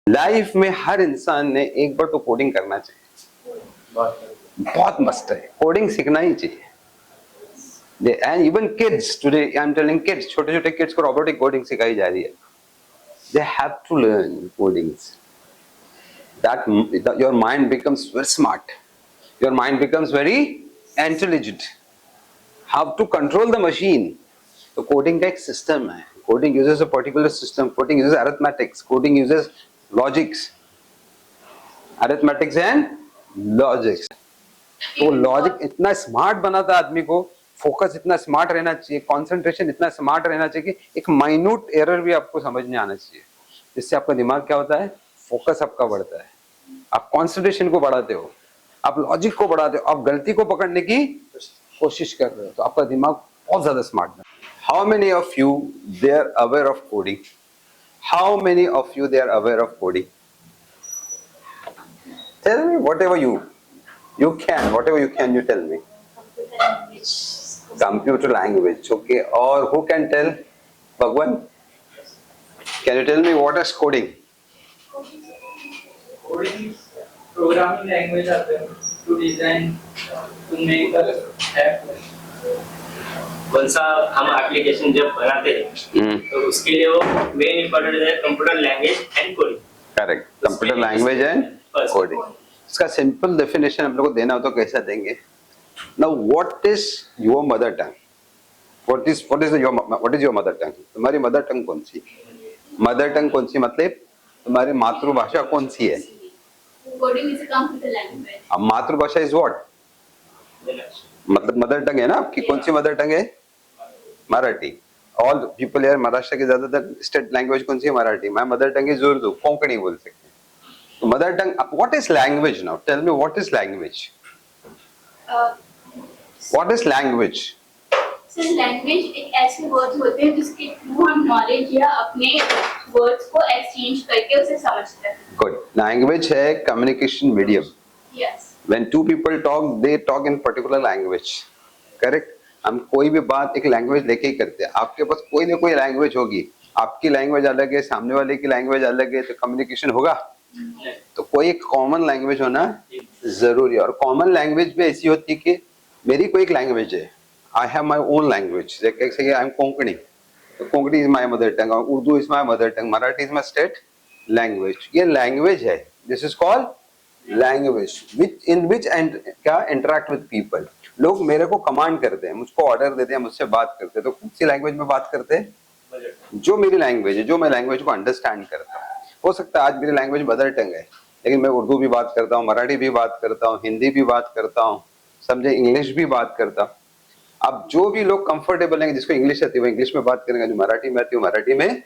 Life में हर इंसान ने एक बार तो कोडिंग करना चाहिए। बहुत मस्त है, कोडिंग सीखना ही चाहिए। And even kids today, I am telling kids, छोटे छोटे किड्स को रोबोटिक कोडिंग सिखाई जा रही है। They have to learn codings, that your mind becomes very smart, your mind becomes very intelligent. How to control the machine, तो coding का एक सिस्टम है। Coding uses a particular system, coding uses arithmetics, coding uses logics, arithmetics and logics. तो logic इतना smart बनाता है आदमी को, फोकस इतना स्मार्ट रहना चाहिए, कंसंट्रेशन इतना स्मार्ट रहना चाहिए कि एक माइन्यूट एरर भी आपको समझ में आना चाहिए। जिससे आपका दिमाग क्या होता है, फोकस आपका बढ़ता है, आप कंसंट्रेशन को बढ़ाते हो, आप लॉजिक को बढ़ाते हो, आप गलती को पकड़ने की कोशिश कर रहे हो, तो आपका दिमाग बहुत ज्यादा स्मार्ट है। How many of you they are aware of coding? How many of you they are aware of coding? Tell me whatever you can, whatever you can, you tell me. Computer language, okay. Or who can tell? Bhagwan, can you tell me what is coding? Coding is programming language to design, to make the app. कौन सा हम application जब बनाते हैं तो उसके लिए वो मेन इंपॉर्टेंट है computer language and coding. Correct, computer language and coding. इसका सिंपल डेफिनेशन हम लोग को देना हो तो कैसा देंगे? Now what is your mother tongue? What is your mother tongue? तुम्हारी मदर टंग कौन सी? मदर टंग कौन सी मतलब तुम्हारी मातृभाषा कौन सी है? Coding is a computer language. अब मातृभाषा इज व्हाट? मतलब मदर टंग है ना आपकी। कौन सी मदर टंग है? मराठी। ऑल पीपल यार, महाराष्ट्र की ज्यादातर स्टेट लैंग्वेज कौन सी है? Marathi. My mother tongue is Urdu, Konkani बोल सकते हैं। तो mother tongue, what is language? Now tell me what is language? What is language? Sir language एक ऐसे वर्ड्स होते हैं जिसके थ्रू हम नॉलेज या अपने वर्ड्स को एक्सचेंज करके उसे समझते हैं। गुड। लैंग्वेज है communication medium. Yes. When two people talk, they talk in particular language. Correct? हम कोई भी बात एक लैंग्वेज लेके ही करते हैं। आपके पास कोई ना कोई लैंग्वेज होगी, आपकी लैंग्वेज अलग है, सामने वाले की लैंग्वेज अलग है, तो कम्युनिकेशन होगा। तो कोई एक कॉमन लैंग्वेज होना जरूरी है। और कॉमन लैंग्वेज भी ऐसी होती है कि मेरी कोई एक लैंग्वेज है, I have my own language. जैसे आई एम कोंकणी, तो Konkani is my mother tongue, और Urdu is my mother tongue, Marathi is my state language. ये लैंग्वेज है, this is called language in which क्या इंटरेक्ट विद पीपल। लोग मेरे को कमांड करते हैं, मुझको ऑर्डर देते हैं, मुझसे बात करते हैं। तो कौन सी लैंग्वेज में बात करते हैं? जो मेरी लैंग्वेज है, जो मैं लैंग्वेज को अंडरस्टैंड करता हूँ। हो सकता है आज मेरी लैंग्वेज मदर टंग है, लेकिन मैं उर्दू भी बात करता हूँ, मराठी भी बात करता हूँ, हिंदी भी बात करता हूँ, समझे, इंग्लिश भी बात करता हूँ। अब जो भी लोग कंफर्टेबल हैं, जिसको इंग्लिश आती है वो इंग्लिश में बात करेंगे, जो मराठी में आती है मराठी में।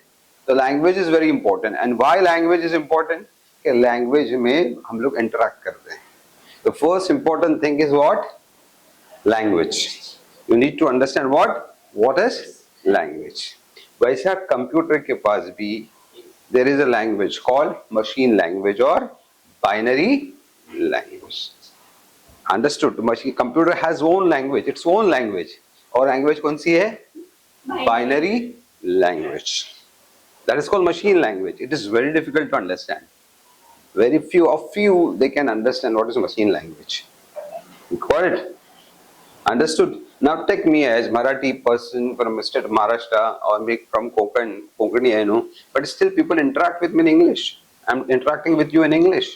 तो language is very important. And why language is important? कि लैंग्वेज में हम लोग इंटरेक्ट करते हैं। तो first important thing is what? Language. You need to understand what is language. वैसा कंप्यूटर के पास भी there is a language called machine language और binary language. Understood? Machine computer has own language, it's own language. और language कौन सी है? Binary language. That is called machine language. It is very difficult to understand. Very few they can understand what is machine language. Got it? Understood? Now take me as Marathi person from state of Maharashtra, or me from Konkani, I know, but still people interact with me in English. I'm interacting with you in English.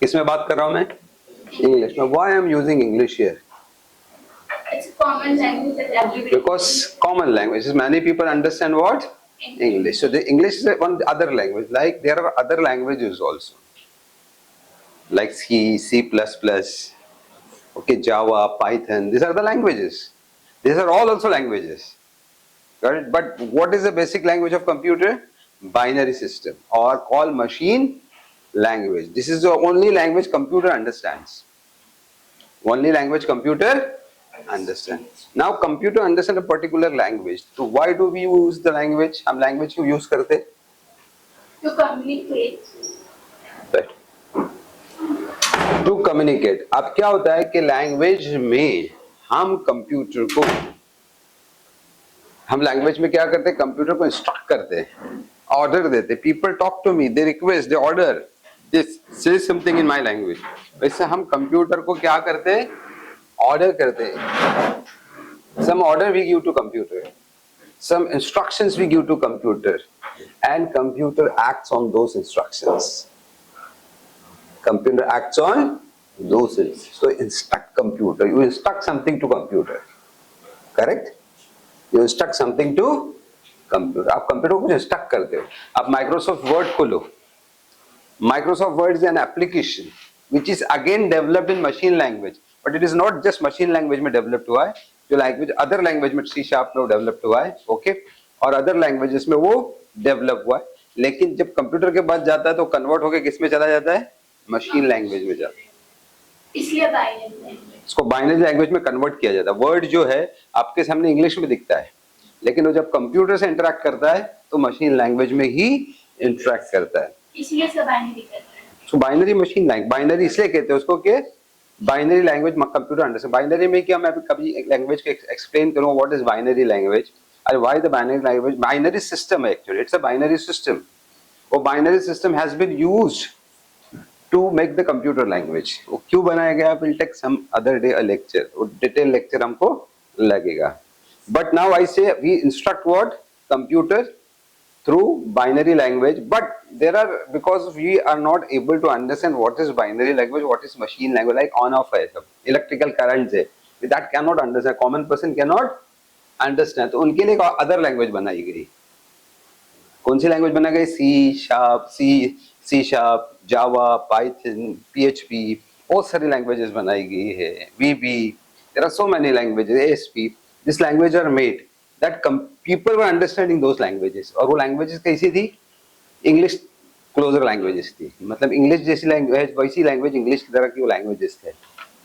किसमें बात कर रहा हूँ मैं? English. Now why I'm using English here? It's a common language that everybody. Because common language is many people understand what? English. So the English is one other language. Like there are other languages also, like C++, okay, Java, Python. These are the languages. These are all also languages. Got it? But what is the basic language of computer? Binary system, or called machine language. This is the only language computer understands. Only language computer understand. Now computer understand a particular language. So why do we use the language? हम language क्यों use करते? To communicate. Right. To communicate. अब क्या होता है कि language में हम computer को हम लैंग्वेज में क्या करते हैं, कंप्यूटर को इंस्ट्रक्ट करते हैं, ऑर्डर देते, people talk to me, they request, they order, they say something in my language. वैसे हम कंप्यूटर को क्या करते हैं, ऑर्डर करते हैं। Some order we give to computer, some instructions we give to computer, and computer acts on those instructions. Computer acts on those things. So instruct computer. You instruct something to computer. Correct? You instruct something to computer. आप computer को instruct करते हो। आप Microsoft word को लो। Microsoft Word is an application which is again developed in machine language, but it is not just machine language में developed हुआ है, जो language other language में C# में developed हुआ है, okay? और other languages में वो develop हुआ है, लेकिन जब कंप्यूटर के बाद जाता है तो कन्वर्ट होकर किस में चला जाता है, मशीन लैंग्वेज में जाता है, इसलिए बाइनरी लैंग्वेज, इसको बाइनरी लैंग्वेज में कन्वर्ट किया जाता है। वर्ड जो है आपके सामने इंग्लिश में दिखता है, लेकिन वो जब कंप्यूटर से इंटरेक्ट करता है तो मशीन लैंग्वेज में ही इंटरेक्ट करता है, इसलिए सब बाइनरी करता है। तो बाइनरी मशीन लैंग्वेज, बाइनरी इसलिए कहते हैं उसको कि binary language computer understand. Binary में क्या, मैं कभी एक लैंग्वेज को एक्सप्लेन करूंगा व्हाट इज बाइनरी लैंग्वेज और why the binary language. Binary system है actually, it's a binary system. वो binary system has been used to make the computer language। वो क्यों बनाया गया, will take some other day a lecture, वो detail lecture हमको लगेगा। But now I say we instruct what, computer through binary language, but there are, because we are not able to understand what is binary language, what is machine language, like on off है सब, electrical currents है, that cannot understand, common person cannot understand, तो उनके लिए एक other language बनाई गई। कौन सी लैंग्वेज बना गई, C sharp, Java, Python, PHP, बहुत सारी लैंग्वेजेस बनाई गई है, VB, there are so many languages, ASP, this language are made that people were understanding those languages. और वो लैंग्वेजेस कैसी थी, इंग्लिश क्लोजर लैंग्वेजेस थी, मतलब इंग्लिश जैसी लैंग्वेज, वैसी लैंग्वेज इंग्लिश की तरह की वो लैंग्वेजेस थे।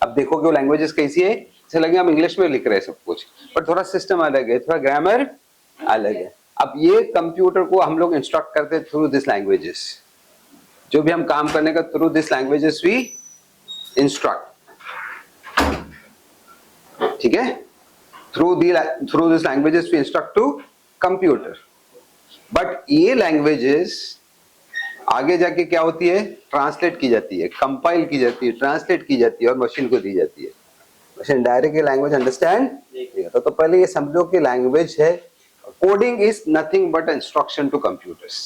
अब देखो कि वो लैंग्वेजेस कैसी है, जैसे लगे हम इंग्लिश में लिख रहे हैं सब कुछ, पर थोड़ा सिस्टम अलग है, थोड़ा ग्रामर अलग है। अब ये कंप्यूटर को हम लोग इंस्ट्रक्ट करते हैं थ्रू दिस लैंग्वेजेस, जो भी हम काम करने का through this languages we instruct, ठीक है, through this languages we instruct to computer. But ये लैंग्वेजेस आगे जाके क्या होती है, ट्रांसलेट की जाती है, कंपाइल की जाती है, ट्रांसलेट की जाती है और मशीन को दी जाती है। मशीन डायरेक्ट ये लैंग्वेज अंडरस्टैंड नहीं करता। तो पहले ये समझो कि लैंग्वेज है, coding is nothing but instruction to computers।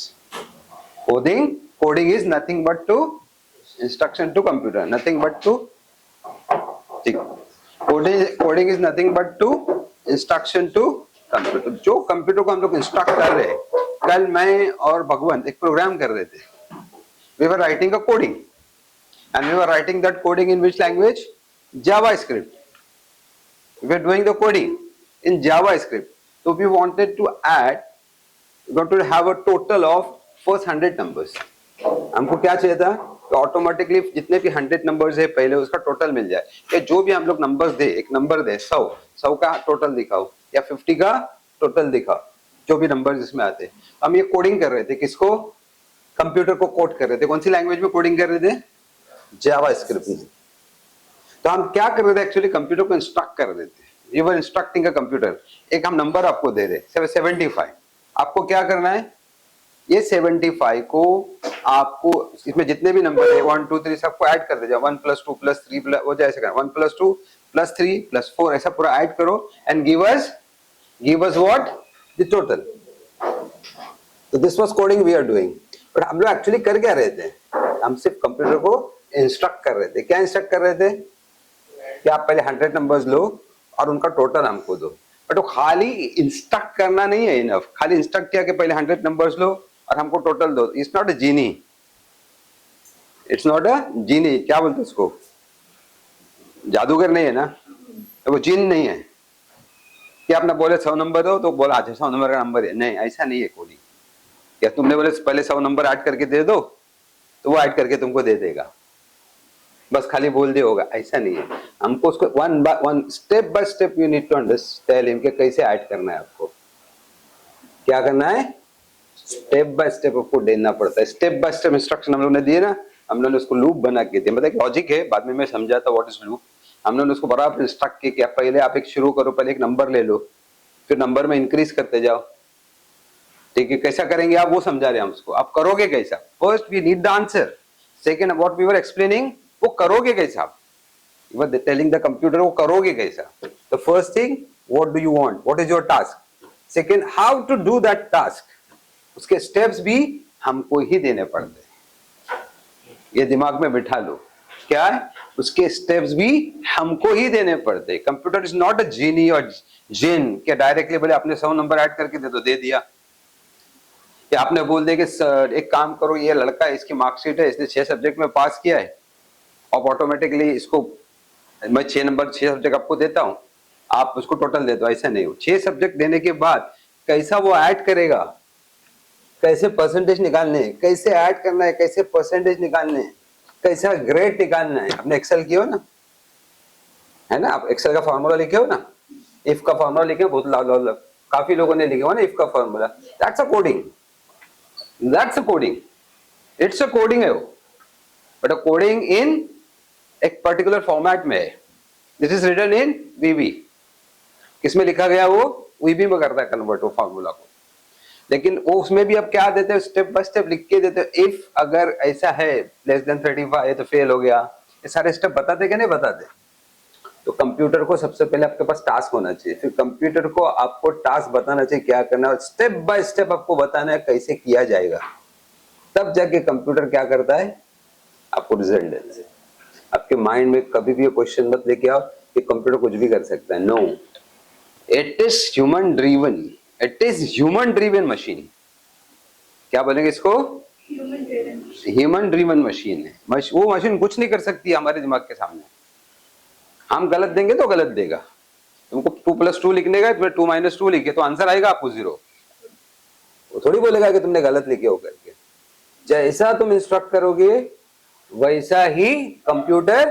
coding is nothing but to instruction to computer, nothing but to coding is nothing but to instruction to computer। जो कंप्यूटर को हम लोग इंस्ट्रक्ट कर रहे हैं, कल मैं और भगवंत एक प्रोग्राम कर रहे थे, we were writing a coding and we were writing that coding in which language, JavaScript। we were doing the coding in JavaScript। So we wanted to add, we want to have a total of first 100 numbers। हमको क्या चाहिए था कि automatically जितने भी 100 numbers है पहले उसका टोटल मिल जाए, कि जो भी हम लोग नंबर्स दे, एक नंबर दे 100 का टोटल दिखाओ या 50 का टोटल दिखाओ, जो भी नंबर्स इसमें आते। हम ये कोडिंग कर रहे थे, किसको, कंप्यूटर को कोड कर रहे थे। कौन सी लैंग्वेज में कोडिंग कर रहे थे, जावास्क्रिप्ट में। तो हम क्या कर रहे थे, एक्चुअली कंप्यूटर को इंस्ट्रक्ट कर रहे थे, We were instructing a computer। एक हम नंबर आपको दे रहे 75, आपको क्या करना है, ये 75 को आपको इसमें जितने भी नंबर है 1 2 3 सबको ऐड कर दे जाओ, 1 + 2 + 3 वो जैसे करना, 1 + 2 + 3 + 4 ऐसा पूरा ऐड करो and give us what, the total. तो this was coding we are doing. But हम लोग एक्चुअली कर क्या रहे थे, हम सिर्फ कंप्यूटर को इंस्ट्रक्ट कर रहे थे। क्या इंस्ट्रक्ट कर रहे थे कि आप पहले 100 नंबर्स लो और उनका टोटल हमको दो। बट वो खाली इंस्ट्रक्ट करना नहीं है इनफ, खाली इंस्ट्रक्ट किया कि पहले 100 नंबर्स लो और हमको टोटल दो। It's not a genie, it's not a genie, क्या बोलते उसको, जादूगर नहीं है ना, तो वो जीन नहीं है कि आपने बोले 100 नंबर दो तो बोला अच्छा 100 नंबर का नंबर है, नहीं ऐसा नहीं है कोडिंग। क्या तुमने बोले पहले 100 नंबर ऐड करके दे दो तो वो ऐड करके तुमको दे देगा, बस खाली बोल दे होगा, ऐसा नहीं है। हमको उसको one by one, step by step you need to understand him, कैसे ऐड करना है, आपको क्या करना है, स्टेप बाय स्टेप आपको देना पड़ता है। स्टेप बाय स्टेप इंस्ट्रक्शन हम लोगों ने दिए ना, हम लोगों ने उसको लूप बना के दिया, मतलब लॉजिक है, बाद में मैं समझाता व्हाट इज लूप। हम लोगों ने उसको बराबर इंस्ट्रक्ट किया कि पहले आप एक शुरू करो, पहले एक नंबर ले लो, फिर नंबर में इंक्रीज करते जाओ। ठीक है, कैसा करेंगे आप वो समझा रहे हैं हम उसको, आप करोगे कैसा? First we need the answer, second what we were explaining, वो करोगे कैसा आप? You were telling the computer वो करोगे कैसा? The first thing what do you want, what is your task, second how to do that task, उसके steps भी हमको ही देने पड़ते हैं। ये दिमाग में बिठा लो, क्या है? उसके स्टेप्स भी हमको ही देने पड़ते हैं। कंप्यूटर इज नॉट अ जीनी और जिन कि डायरेक्टली बोले आपने 100 नंबर ऐड करके दे दो, दे दिया, या आपने बोल दिया कि सर एक काम करो, ये लड़का इसकी मार्कशीट है, इसने 6 सब्जेक्ट में पास किया है, अब ऑटोमेटिकली इसको मैं 6 नंबर 6 सब्जेक्ट आपको देता हूं, आप उसको टोटल दे दो। ऐसा नहीं हो, 6 सब्जेक्ट देने के बाद कैसा वो ऐड करेगा, कैसे परसेंटेज निकालने हैं, कैसे ऐड करना है, कैसे परसेंटेज निकालने हैं, कैसा ग्रेड निकालना है। आपने एक्सेल किया हो ना, है ना, आप एक्सेल का फॉर्मूला लिखे हो ना, इफ का फॉर्मूला लिखे हो, बहुत काफी लोगों ने लिखे हो ना इफ का formula, that's a coding, that's a coding, it's a coding है वो, बट अ कोडिंग इन एक पर्टिकुलर फॉर्मेट में है। दिस इज रिटन इन वीबी, किसमें लिखा गया वो वीबी में करता है कन्वर्ट वो फॉर्मूला को, लेकिन वो उसमें भी अब क्या देते हैं, स्टेप बाय स्टेप लिख के देते हैं। इफ अगर ऐसा है लेस देन 35 तो फेल हो गया, ये सारे स्टेप बताते क्या नहीं बताते। तो कंप्यूटर को सबसे पहले आपके पास टास्क होना चाहिए, फिर कंप्यूटर को आपको टास्क बताना चाहिए क्या करना है, स्टेप बाय स्टेप आपको बताना है कैसे किया जाएगा, तब जाके कंप्यूटर क्या करता है, आपको रिजल्ट देता है। आपके माइंड में कभी भी ये क्वेश्चन मत लेके आओ कि कंप्यूटर कुछ भी कर सकता है, no, it is human driven, it is human driven machine. क्या बोलेंगे इसको? ह्यूमन ड्रिवन मशीन है। वो मशीन कुछ नहीं कर सकती हमारे दिमाग के सामने। हम गलत देंगे तो गलत देगा, तुमको 2+2 लिखने का, तुम्हें 2 - 2 लिखे तो आंसर आएगा आपको 0। वो थोड़ी बोलेगा कि तुमने गलत लिखे हो करके। जैसा तुम इंस्ट्रक्ट करोगे वैसा ही कंप्यूटर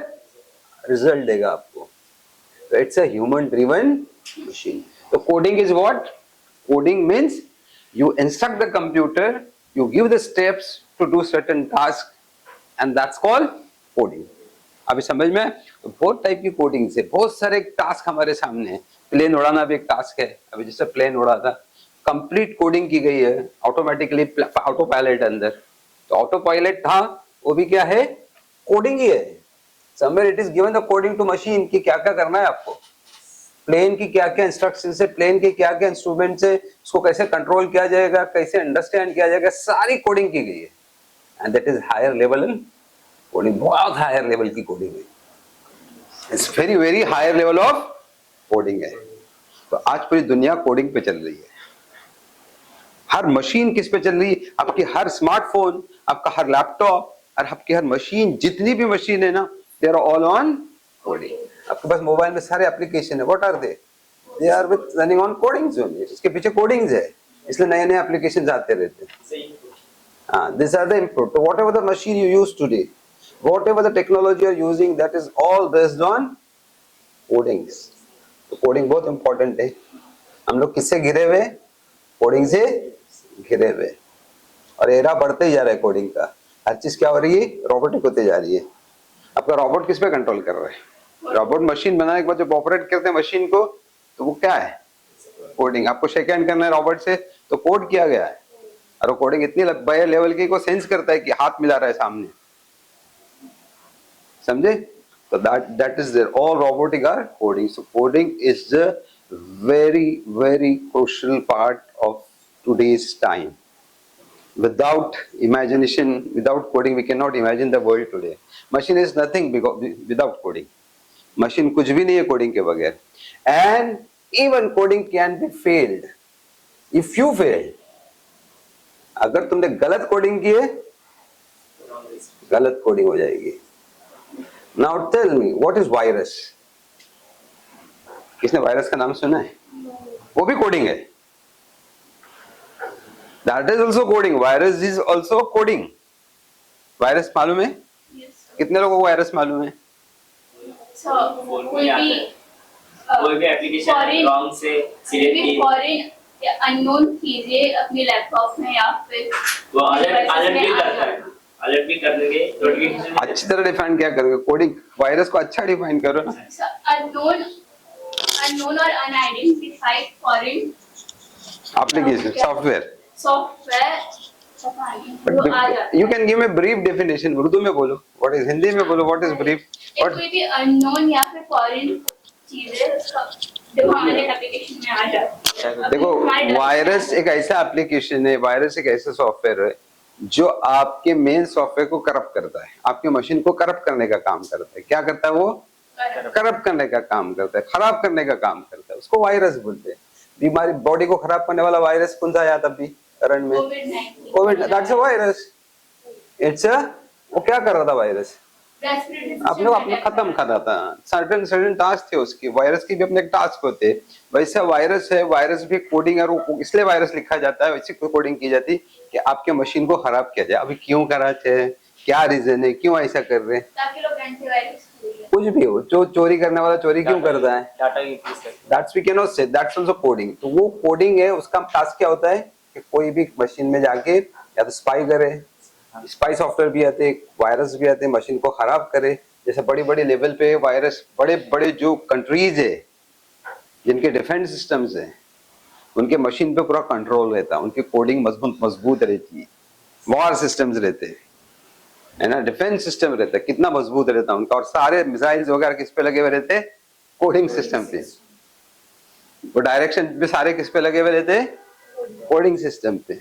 रिजल्ट देगा आपको। तो it's a human driven machine. तो coding is what? Coding means you instruct the computer, you give the steps to do certain task, and that's called coding. अभी समझ में? तो बहुत टाइप की कोडिंग से बहुत सारे टास्क हमारे सामने है। प्लेन उड़ाना भी एक टास्क है, अभी जैसे प्लेन उड़ा था, कंप्लीट कोडिंग की गई है ऑटोमेटिकली, ऑटो पायलट अंदर। तो ऑटो पायलट था, वो भी क्या है? कोडिंग ही है। Somewhere it is given the coding to machine कि क्या क्या करना है आपको, प्लेन की क्या क्या इंस्ट्रक्शन से, प्लेन के क्या क्या इंस्ट्रूमेंट से उसको कैसे कंट्रोल किया जाएगा, कैसे अंडरस्टैंड किया जाएगा, सारी कोडिंग की गई है। And that is higher level in coding, बहुत हायर लेवल की कोडिंग है, it's very very higher level of coding है। तो आज पूरी दुनिया कोडिंग पे चल रही है। हर मशीन किस पे चल रही है? आपकी हर स्मार्टफोन, आपका हर लैपटॉप और आपकी हर मशीन, जितनी भी मशीन है ना, they are all on coding. आपके पास मोबाइल में सारे एप्लीकेशन है, what are they are with running on codings only. इसके पीछे कोडिंग्स है, इसलिए नए नए एप्लीकेशंस आते रहते हैं। हाँ, दिस आर द इनपुट। तो whatever the machine you use today, whatever the technology you are using, that is all based on codings. तो कोडिंग बहुत इंपॉर्टेंट है। हम लोग किससे घिरे हुए? कोडिंग से घिरे हुए। और एरा बढ़ते ही जा रहा है कोडिंग का। हर चीज क्या हो रही है? रोबोटिक होते जा रही है। आपका रोबोट किस पे कंट्रोल कर रहा है? रोबोट मशीन बनाने के बाद जब ऑपरेट करते हैं मशीन को, तो वो क्या है? कोडिंग। आपको शेक हैंड करना है रोबोट से, तो कोड किया गया है। और वो कोडिंग इतनी बायर लेवल की को सेंस करता है कि हाथ मिला रहा है सामने, समझे? तो that is there, all robotic are coding. So coding is the very very crucial part of today's time. Without imagination, without coding, we cannot imagine the world today. Machine is nothing without coding. Machine कुछ भी नहीं है coding के बगैर. And even coding can be failed. If you fail, अगर तुमने गलत coding की है, गलत कोडिंग हो जाएगी। Now tell me, what is virus? किसने वायरस का नाम सुना है? वो भी कोडिंग है। That is also coding. Virus is also coding. Virus मालूम है? कितने लोगों को वायरस मालूम है? कोई भी एप्लीकेशन रॉन्ग से सिलेक्ट फॉरेन अननोन चीजें अपने लैपटॉप में या फिर वो अलर्ट भी करता है, अलर्ट भी करने के नोटिफिकेशन। अच्छी तरह डिफाइन क्या करोगे? कोडिंग वायरस को अच्छा डिफाइन करो ना। unknown or unidentified foreign application software software पता नहीं वो आ जाता you can give me brief definition, Urdu में बोलो, व्हाट इज, हिंदी में बोलो व्हाट इज ब्रीफ, एक कोई भी अननोन या फिर फॉरेन चीज है उसका देखो हमारे एप्लीकेशन में आ जाता है। देखो वायरस एक ऐसा एप्लीकेशन है, वायरस एक ऐसा सॉफ्टवेयर है जो आपके मेन सॉफ्टवेयर को करप्ट करता है, आपके मशीन को करप्ट करने का काम करता है। क्या करता है वो? करप्ट करने का काम करता है, खराब करने का काम करता है, उसको वायरस बोलते हैं। बीमारी बॉडी को खराब करने वाला वायरस कौन सा आया था अभी करंट में? Covid, that's a virus. It's a, वो क्या कर रहा था वायरस? अपने अपने खत्म कर रहा था, सर्टेन टास्क थे उसकी, वायरस की भी अपने टास्क होते। वैसे वायरस है, वायरस भी कोडिंग है, इसलिए वायरस लिखा जाता है, वैसी कोडिंग की जाती कि आपके मशीन को खराब किया जाए। अभी क्यों कराते हैं, क्या रीजन है, क्यों ऐसा कर रहे हैं? ताकि लोग एंटीवायरस कुछ भी हो, जो चोरी करने वाला चोरी क्यों करता है? डाटा इंक्रीज करते दैट्स वी कैन नॉट से, दैट्स आल्सो कोडिंग। तो वो कोडिंग है, उसका टास्क क्या होता है कि कोई भी मशीन में जाके या तो स्पाई करे, स्पाई सॉफ्टवेयर भी आते, वायरस भी आते, मशीन को खराब करे। जैसे बड़ी बड़ी लेवल पे वायरस, बड़े बड़े जो कंट्रीज है जिनके डिफेंस सिस्टम्स है, उनके मशीन पे पूरा कंट्रोल रहता है, उनकी कोडिंग मजबूत रहती है, वॉर सिस्टम्स रहते हैं, है ना, डिफेंस सिस्टम रहता है, कितना मजबूत रहता है उनका। और सारे मिसाइल्स वगैरह किस पे लगे हुए रहते हैं? कोडिंग सिस्टम पे। वो डायरेक्शन पे सारे किस पे लगे हुए रहते हैं? कोडिंग सिस्टम पे।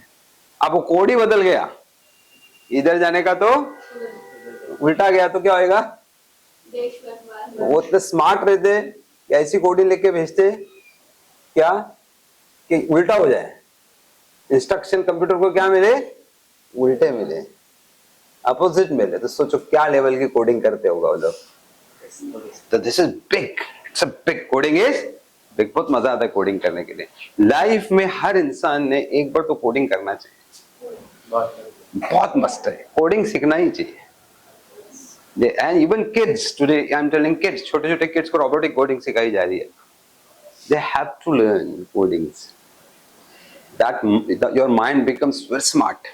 अब वो कोड ही बदल गया, इधर जाने का तो उल्टा गया तो क्या होएगा? वो इतने स्मार्ट रहते कि ऐसी कोडिंग लेके भेजते क्या कि उल्टा हो जाए, इंस्ट्रक्शन कंप्यूटर को क्या मिले? उल्टे मिले, अपोजिट मिले। तो सोचो क्या लेवल की कोडिंग करते होगा वो लोग। तो this is big, it's a big, coding is big. बहुत मजा आता है कोडिंग करने के लिए। लाइफ में हर इंसान ने एक बार तो कोडिंग करना चाहिए, बहुत मस्त है, कोडिंग सीखना ही चाहिए। And even kids today, I am telling kids, छोटे छोटे किड्स को रोबोटिक कोडिंग सिखाई जा रही है। They have to learn codings, that your mind becomes very smart,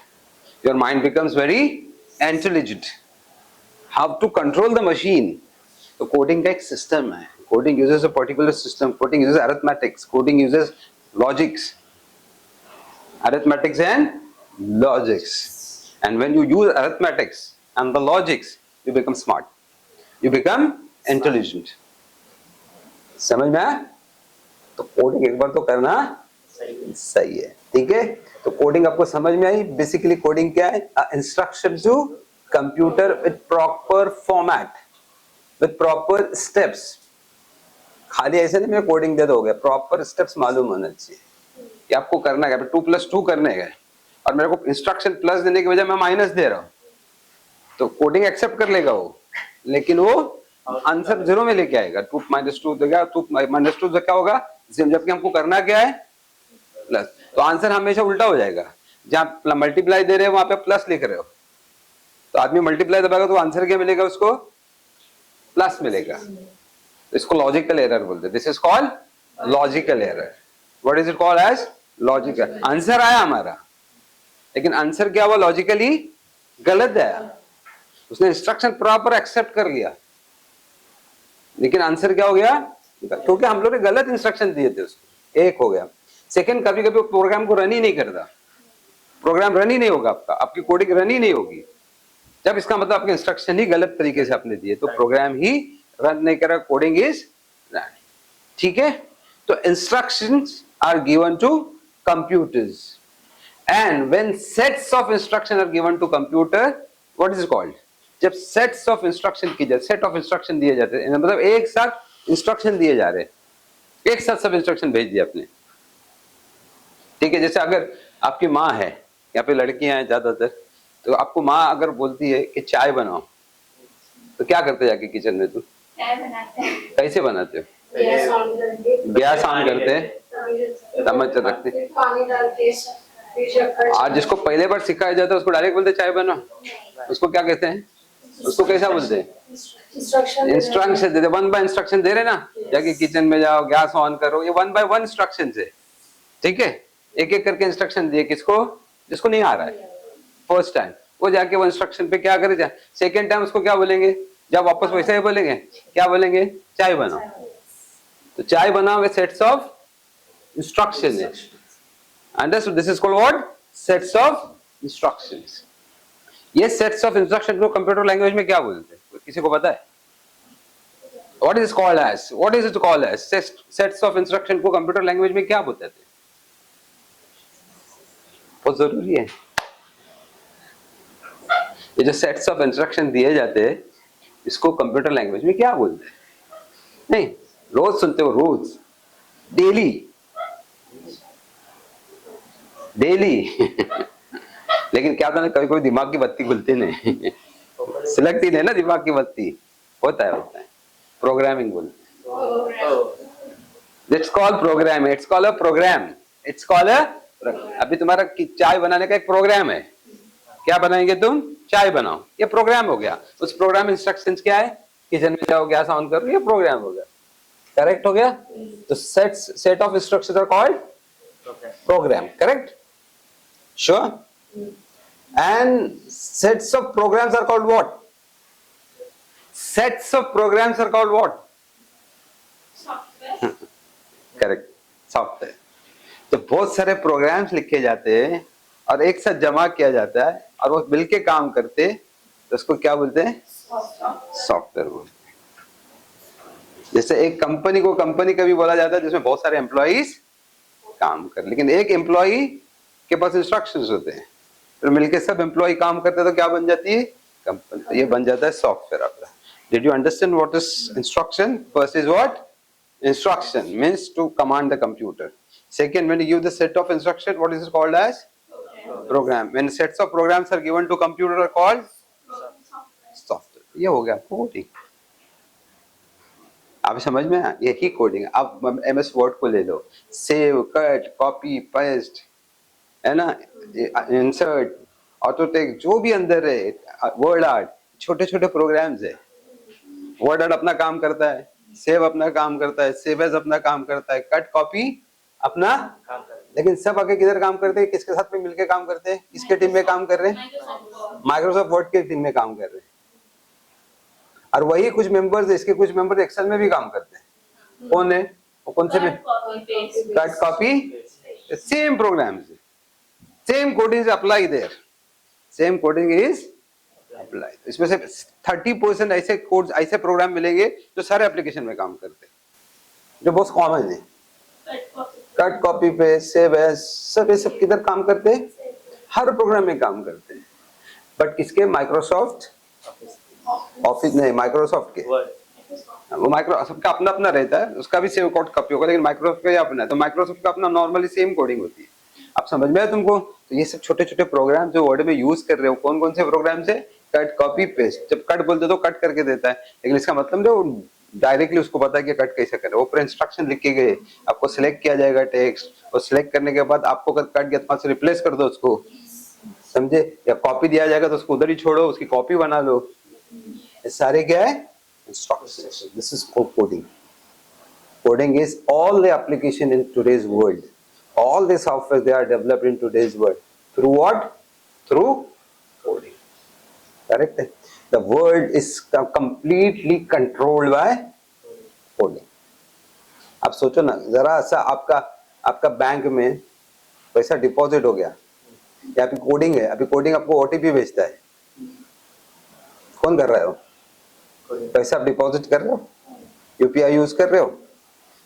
your mind becomes very intelligent. How to control the machine, तो coding का एक सिस्टम है। Coding uses a particular system, coding uses arithmetics, coding uses logics, arithmetics and logics. And when you use arithmetics and the logics, you become smart, you become intelligent. समझ में आया? तो coding एक बार तो करना सही है, ठीक है? तो कोडिंग आपको समझ में आई? बेसिकली कोडिंग क्या है? Instruction to computer with proper format, with proper steps. खाली ऐसे नहीं मैं कोडिंग दे दोगे, प्रॉपर स्टेप्स मालूम होना चाहिए कि आपको करना है। 2+2 करने गए और मेरे को इंस्ट्रक्शन प्लस देने की वजह मैं माइनस दे रहा हूँ, तो कोडिंग एक्सेप्ट कर लेगा वो, लेकिन वो आंसर 0 में लेके आएगा। 2 - 2 देगा, 2 - 2 क्या होगा? जबकि हमको करना क्या है? प्लस। तो आंसर हमेशा उल्टा हो जाएगा। जहाँ मल्टीप्लाई दे रहे हो वहां पे प्लस लिख रहे हो, तो आदमी मल्टीप्लाई दबाएगा तो आंसर क्या मिलेगा उसको? प्लस मिलेगा। इसको लॉजिकल एरर बोलते हैं। This is called logical error. What is it called as? Logical. Answer आया हमारा, लेकिन आंसर क्या हुआ? लॉजिकली गलत आया। उसने इंस्ट्रक्शन प्रॉपर एक्सेप्ट कर लिया, लेकिन आंसर क्या हो गया? क्योंकि हम लोग ने गलत इंस्ट्रक्शन दिए थे उसको। एक हो गया। सेकंड, कभी कभी प्रोग्राम को रन ही नहीं करता, प्रोग्राम रन ही नहीं होगा आपका, आपकी कोडिंग रन ही नहीं होगी। जब इसका मतलब आपके इंस्ट्रक्शन ही गलत तरीके से आपने दिए, तो प्रोग्राम ही रन नहीं कर रहा, कोडिंग इज रन। ठीक है? तो instructions are given to computers, and when sets of instruction are given to computer, what is it called? जब sets of instruction की जाए, set of instruction दिए जाते हैं, मतलब एक साथ इंस्ट्रक्शन दिए जा रहे हैं, एक साथ सब इंस्ट्रक्शन भेज दिए आपने। ठीक है? जैसे अगर आपकी माँ है, यहाँ पे लड़कियां हैं ज्यादातर, तो आपको माँ अगर बोलती है कि चाय बनाओ, तो क्या करते जाके किचन में? तुम चाय बनाते हैं। कैसे बनाते हो? गैस ऑन करते हैं, चम्मच रखते हैं। पानी डालते हैं। आज जिसको पहले बार सिखाया जाता है उसको डायरेक्ट बोलते चाय बनाओ, उसको क्या कहते हैं? उसको कैसा बोलते हैं? इंस्ट्रक्शन देते, 1 बाय इंस्ट्रक्शन दे रहे ना, जाके किचन में जाओ, गैस ऑन करो, ये 1 बाय 1 इंस्ट्रक्शन है। ठीक है? एक एक करके इंस्ट्रक्शन दिए। किसको? जिसको नहीं आ रहा है फर्स्ट टाइम, वो जाके वो इंस्ट्रक्शन पे क्या करे? सेकेंड टाइम उसको क्या बोलेंगे? जब वापस वैसे ही बोलेंगे, क्या बोलेंगे? चाय बनाओ। तो चाय बना हुए सेट्स ऑफ इंस्ट्रक्शन है। Understood? This is called what? Sets of instructions. ये सेट्स ऑफ इंस्ट्रक्शन को कंप्यूटर लैंग्वेज में क्या बोलते हैं? किसी को पता है? What is called as? What is it called as? Sets of instruction को कंप्यूटर लैंग्वेज में क्या बोलते थे? बहुत जरूरी है। ये जो सेट्स ऑफ इंस्ट्रक्शन दिए जाते हैं इसको कंप्यूटर लैंग्वेज में क्या बोलते हैं? नहीं, रोज सुनते हो, रोज, डेली लेकिन क्या होता है, कभी कभी दिमाग की बत्ती खुलती नहीं, सिलेक्ट ही नहीं ना दिमाग की बत्ती, होता है प्रोग्रामिंग बोलते हैं। It's called program, it's called a program, it's called a. अभी तुम्हारा चाय बनाने का एक प्रोग्राम है, क्या बनाएंगे तुम? चाय बनाओ, ये प्रोग्राम हो गया। उस प्रोग्राम इंस्ट्रक्शंस क्या है? किचन में जाओ, गैस ऑन करो, ये प्रोग्राम हो गया। करेक्ट हो गया? तो set of instructions are called program. Correct? Sure? And sets of programs are called what? Sets of programs are called what? Software. Correct, software. तो बहुत सारे प्रोग्राम्स लिखे जाते हैं और एक साथ जमा किया जाता है और वो मिलके काम करते हैं, तो उसको क्या बोलते हैं? सॉफ्टवेयर बोलते हैं। जैसे एक कंपनी को कंपनी का भी बोला जाता है जिसमें बहुत सारे एम्प्लॉइज काम कर, लेकिन एक एम्प्लॉई के पास इंस्ट्रक्शंस होते हैं, फिर मिलके सब एम्प्लॉई काम करते हैं तो क्या बन जाती है? कंपनी। तो ये बन जाता है सॉफ्टवेयर आपका। Did you understand what is instruction? First is what? Instruction means to command the computer. Second, when you give the set of instruction, what is it called as? Program. When sets of programs are given to computer are called software. ये हो गया coding. आप समझ में आया? यही coding. आप MS Word को ले लो, सेव, कट, कॉपी, पेस्ट, है ना, इंसर्ट, ऑटोटेक, जो भी अंदर है, वर्ड आर्ट, छोटे छोटे प्रोग्राम्स है। वर्ड आर्ट अपना काम करता है, सेव अपना काम करता है, सेव एज अपना काम करता है, कट कॉपी अपना काम करता है। लेकिन सब आगे किधर काम करते हैं? किसके साथ में मिलकर काम करते हैं? किसके टीम में काम कर रहे हैं? माइक्रोसॉफ्ट वर्ड के टीम में काम कर रहे हैं। और वही कुछ मेंबर्स, इसके कुछ मेंबर्स एक्सेल में भी काम करते हैं। कौन है वो? कौन से में? Cut copy, same programs, same coding apply there, same coding is apply. इसमें से 30% ऐसे कोड्स, ऐसे प्रोग्राम मिलेंगे जो सारे एप्लीकेशन में काम करते हैं, जो बहुत कॉमन है। कट कॉपी पे, सेव एज, सब ये सब किधर काम करते हैं? हर प्रोग्राम में काम करते हैं। बट किसके? माइक्रोसॉफ्ट ऑफिस नहीं, माइक्रोसॉफ्ट के। वो माइक्रोसॉफ्ट का अपना अपना रहता है, उसका भी सेव कोड कॉपी होगा, लेकिन माइक्रोसॉफ्ट का अपना है। तो माइक्रोसॉफ्ट का अपना नॉर्मली सेम कोडिंग होती है। आप समझ में आया तुमको? तो ये सब छोटे छोटे प्रोग्राम जो वर्ड में यूज कर रहे हो, कौन कौन से प्रोग्राम से? Cut copy paste. जब कट बोलते तो कट करके देता है, लेकिन इसका मतलब जो डायरेक्टली उसको पता है कि कट कैसे करें। वो पूरे इंस्ट्रक्शन लिख के गए, आपको सिलेक्ट किया जाएगा टेक्स्ट, और सिलेक्ट करने के बाद आपको अगर कट गया तो वहां से रिप्लेस कर दो उसको, समझे? या कॉपी दिया जाएगा तो उसको उधर ही छोड़ो, उसकी कॉपी बना लो। ये सारे क्या है? Instructions. This is coding. Coding is all the application in today's world. All the software they are developed in today's world. Through what? Through coding. Correct? The world is completely controlled by coding. आप सोचो ना जरा सा, आपका bank में पैसा deposit हो गया, या अभी कोडिंग है, अभी कोडिंग आपको OTP भेजता है, कौन कर रहे हो? पैसा आप डिपॉजिट कर रहे हो, UPI यूज कर रहे हो,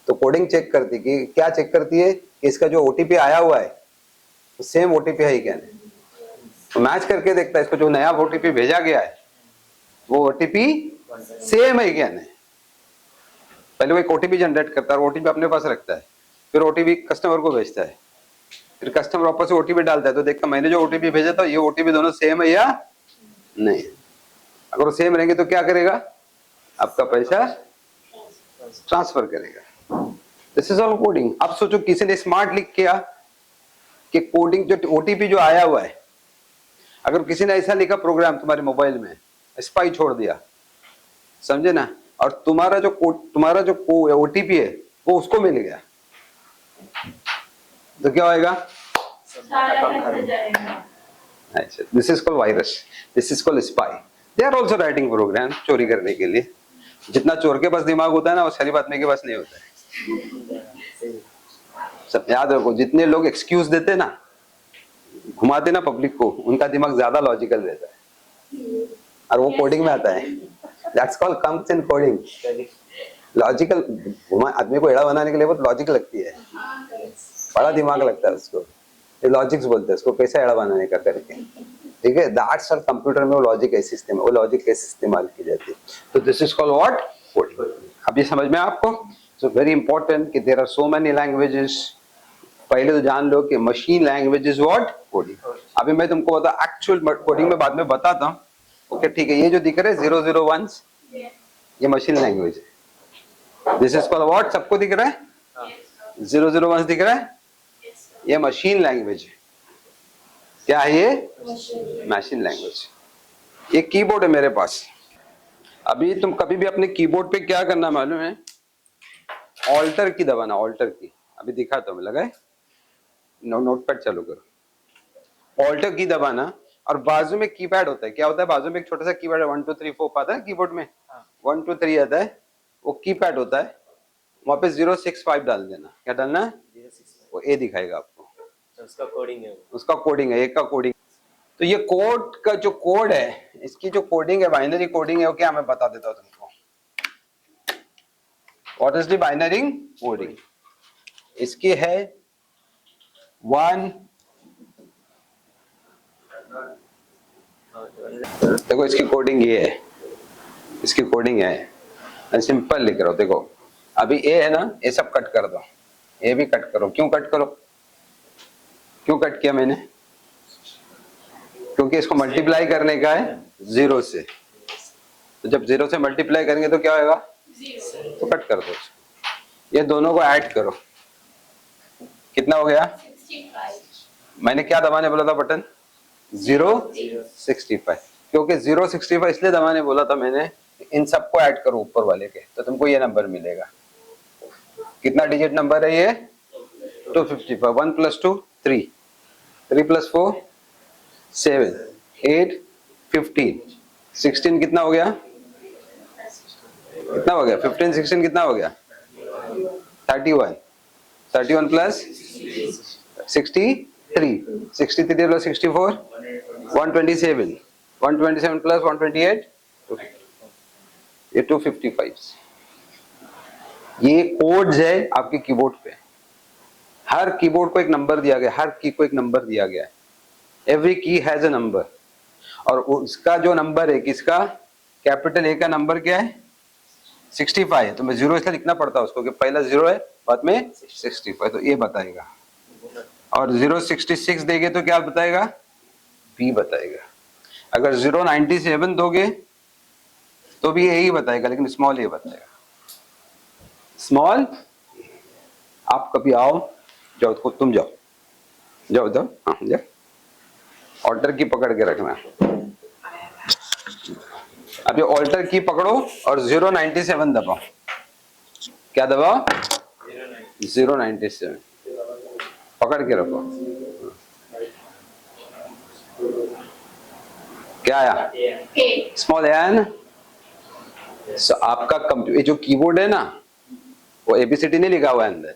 तो कोडिंग चेक करती कि क्या चेक करती है कि इसका जो OTP आया हुआ है तो सेम OTP है क्या नहीं, तो मैच करके देखता है इसको जो नया OTP भेजा गया है वो OTP सेम है क्या नहीं। पहले वो एक OTP जनरेट करता है और OTP अपने पास रखता है, फिर OTP कस्टमर को भेजता है, फिर कस्टमर वापस से OTP डालता है तो देखता मैंने जो OTP भेजा था ये OTP दोनों सेम है या नहीं। अगर वो सेम रहेंगे तो क्या करेगा? आपका पैसा ट्रांसफर करेगा। This is all coding. अब सोचो किसी ने स्मार्ट लिख किया कि कोडिंग जो OTP जो आया हुआ है, अगर किसी ने ऐसा लिखा प्रोग्राम तुम्हारे मोबाइल में, स्पाई छोड़ दिया, समझे ना, और तुम्हारा जो OTP है वो उसको मिल गया, तो क्या होएगा? This is called virus, this is called spy. They are also writing program चोरी करने के लिए। जितना चोर के पास दिमाग होता है ना वो शरीफ आदमी के पास नहीं होता है। सब याद रखो, जितने लोग एक्सक्यूज देते ना, घुमाते ना पब्लिक को, उनका दिमाग ज्यादा लॉजिकल रहता है और वो कोडिंग में आता है। That's called comes in coding. Logical घुमा आदमी को एड़ा बनाने के लिए बहुत लॉजिक लगती है, बड़ा दिमाग लगता है उसको, ये लॉजिक्स बोलते हैं उसको, कैसे एड़ा बनाने का करके, ठीक है। दैट्स ऑल कंप्यूटर में वो लॉजिक कैसे इस्तेमाल, वो लॉजिक कैसे इस्तेमाल की जाती है। तो this is called what, coding. अब ये समझ में आपको, सो वेरी इंपॉर्टेंट कि there are so many languages. पहले तो जान लो कि machine language is what, coding. अभी मैं तुमको बता एक्चुअल कोडिंग में बाद में बताता हूँ, ओके ठीक है। ये जो दिख रहे 001 ये मशीन लैंग्वेज है। दिस इज कॉल्ड व्हाट, सबको दिख रहा है 001 दिख रहा है, ये मशीन लैंग्वेज है। क्या है ये, मशीन लैंग्वेज। ये कीबोर्ड है मेरे पास। अभी तुम कभी भी अपने कीबोर्ड पे क्या करना मालूम है, ऑल्टर की दबाना, ऑल्टर की। अभी दिखाता हूं, लगाए नोटपैड चालू करो, ऑल्टर की दबाना और बाजू में कीपैड होता है। क्या होता है बाजू में, एक छोटा सा कीपैड है, 1 2 3 4 आता है कीबोर्ड में, 1 2 3 आता है, वो कीपैड होता है। वहां पे 065 डाल देना। क्या डालना है, 065 वो ए दिखाएगा आपको, उसका कोडिंग है, उसका कोडिंग है, एक का कोडिंग। तो ये कोड का जो कोड है, इसकी जो कोडिंग है, बाइनरी कोडिंग है, वो क्या मैं बता देता हूँ तुमको। What is the binary coding, इसकी है 1, देखो इसकी कोडिंग ये है, इसकी कोडिंग है, सिंपल लिख रहा हूं। देखो अभी ए है ना, ये सब कट कर दो, ये भी कट करो। क्यों कट करो, क्यों कट किया मैंने, क्योंकि इसको मल्टीप्लाई करने का है 0 से। तो जब 0 से मल्टीप्लाई करेंगे तो क्या होगा, तो कट कर दो। ये दोनों को ऐड करो, कितना हो गया, 65। मैंने क्या दबाने बोला था बटन, 065। क्योंकि 065 इसलिए दबाने बोला था मैंने, इन सबको ऐड करो ऊपर वाले के, तो तुमको ये नंबर मिलेगा। कितना डिजिट नंबर है ये, 255। 1 + 2 3, 3 + 4 7, 8 15 16 कितना हो गया, कितना हो गया 15 16 कितना हो गया 31, 31 + 63, 63 + 64 127, 127 + 128 ये 255। ये कोड्स है आपके कीबोर्ड पे। हर कीबोर्ड को एक नंबर दिया गया, हर की को एक नंबर दिया गया है। एवरी की हैज अ नंबर, और उसका जो नंबर है, किसका, कैपिटल ए का नंबर क्या है 65 है। तो मैं 0 इसलिए लिखना पड़ता है उसको कि पहला 0 है बाद में 65, तो ए बताएगा। और 066 देंगे तो क्या बताएगा, बी बताएगा। अगर 097 दोगे तो भी ए ही बताएगा, लेकिन स्मॉल ए बताएगा, स्मॉल। आप कभी आओ, जाओ तुम जाओ जाओ जाओ, हाँ जाओ, ऑल्टर की पकड़ के रखना। अब ये ऑल्टर की पकड़ो और 097 दबाओ। क्या दबाओ, 097 पकड़ के रखो। क्या आया, स्मॉल एन। आपका कंप्यूटर जो कीबोर्ड है ना, वो एबीसीडी नहीं लिखा हुआ है अंदर,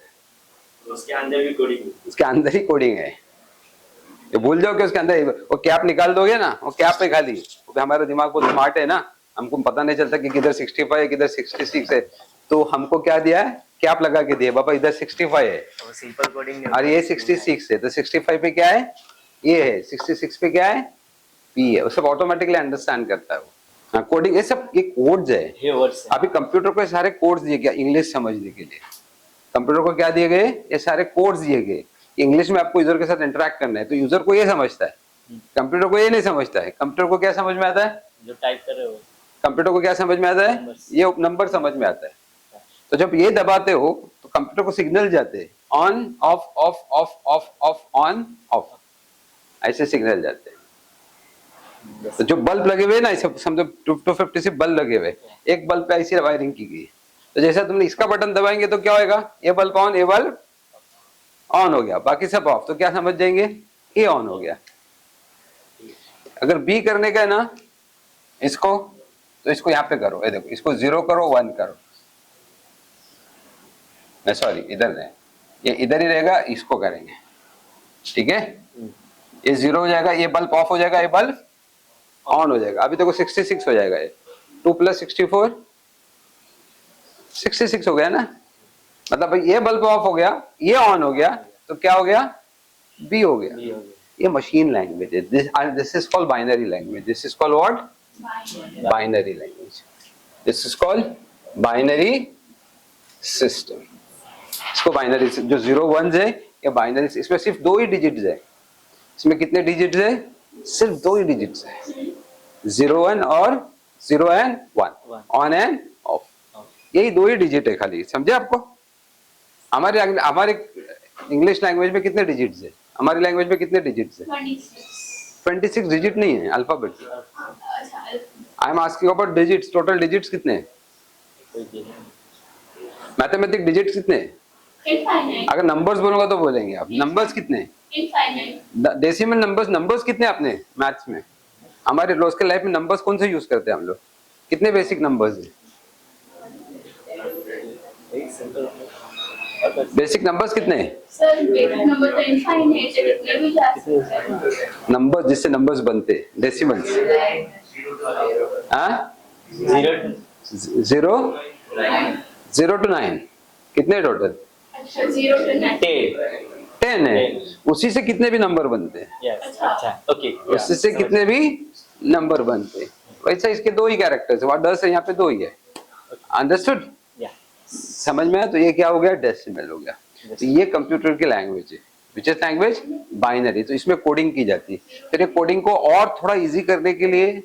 उसके अंदर भी कोडिंग, उसके अंदर ही कोडिंग है। ये भूल जाओ कि उसके अंदर वो कैप निकाल दोगे ना, वो कैप पे खाली, क्योंकि हमारा दिमाग बहुत स्मार्ट है ना, हमको पता नहीं चलता कि किधर 65 है किधर 66 है। तो हमको क्या दिया है, कैप लगा के दिया, बाबा इधर 65 है और सिंपल कोडिंग और ये 66 है, तो 65 पे क्या है, ये है, 66 पे क्या है, पी है। वो सब ऑटोमेटिकली अंडरस्टैंड करता है वो। हाँ, कोडिंग ये सब ये कोड्स है। ये वर्ड्स है। अभी कंप्यूटर को ये सारे कोड्स दिए गए इंग्लिश समझने के लिए। कंप्यूटर को क्या दिए गए, ये सारे कोड्स दिए गए। इंग्लिश में आपको यूजर के साथ इंटरेक्ट करना है, तो यूजर को ये समझता है, कंप्यूटर को ये नहीं समझता है। कंप्यूटर को क्या समझ में आता है, जो टाइप कर रहे हो, कंप्यूटर को क्या समझ में आता है, ये नंबर समझ में आता है। तो जब ये दबाते हो तो कंप्यूटर को सिग्नल जाते हैं, on off of of of of on off, ऐसे सिग्नल जाते हैं। तो जो बल्ब लगे हुए ना, समझो 250 बल्ब लगे हुए, एक बल्ब पे ऐसी वायरिंग की गई। तो जैसा तुमने इसका बटन दबाएंगे तो क्या होगा, ये बल्ब ऑन, ये बल्ब ऑन हो गया, बाकी सब ऑफ। तो क्या समझ जाएंगे, ए ऑन हो गया। अगर बी करने का है ना इसको, तो इसको यहाँ पे करो, ये देखो, इसको 0 करो 1 करो, सॉरी इधर नहीं, ये इधर ही रहेगा, इसको करेंगे, ठीक है। ये 0 हो जाएगा, ये बल्ब ऑफ हो जाएगा, ये बल्ब ऑन हो जाएगा। अभी देखो 66 हो जाएगा, ये 2 + 64 66 हो गया ना। मतलब भाई ये बल्ब ऑफ हो गया, ये ऑन हो गया, तो क्या हो गया, बी हो गया। ये मशीन लैंग्वेज है, this is called binary language. This is called what, binary language. This is called binary system. इसको बाइनरी, जो 0 1 है या बाइनरी, इसमें सिर्फ 2 ही डिजिट्स है। इसमें कितने डिजिट्स है, सिर्फ 2 ही डिजिट्स है, 0 1 और 0 एंड 1, ऑन एंड ऑफ, यही 2 ही डिजिट है खाली, समझे आपको। हमारे इंग्लिश लैंग्वेज में कितने डिजिट्स है, हमारी लैंग्वेज में कितने डिजिट्स है, 26 डिजिट नहीं है alphabet. I am asking about digits, total digits कितने हैं, मैथमेटिक डिजिट्स कितने हैं। अगर नंबर्स बोलूंगा तो बोलेंगे आप, नंबर्स कितने, डेसिमल नंबर्स कितने अपने मैथ्स में। हमारे रोज के लाइफ में नंबर्स कौन से यूज करते हैं हम लोग, कितने बेसिक नंबर्स हैं, बेसिक नंबर्स कितने हैं, सर बेसिक नंबर तो इनफाइनाइट है, कितने भी जा सकते हैं। नंबर्स जिससे नंबर्स बनते हैं, डेसिमल्स, हाँ 0 to 9 कितने टोटल, अच्छा 0 to 9 10 है। उसी से कितने भी नंबर बनते हैं, अच्छा ओके, उसी से कितने भी नंबर बनते हैं। वैसा इसके 2 ही कैरेक्टर्स है, 10 है, यहाँ पे 2 ही है। अंडरस्टूड, समझ में आया। तो ये क्या हो गया, डेसिमल हो गया। तो ये कंप्यूटर की लैंग्वेज है, विच इज लैंग्वेज बाइनरी। तो इसमें कोडिंग की जाती है। फिर ये कोडिंग को और थोड़ा इजी करने के लिए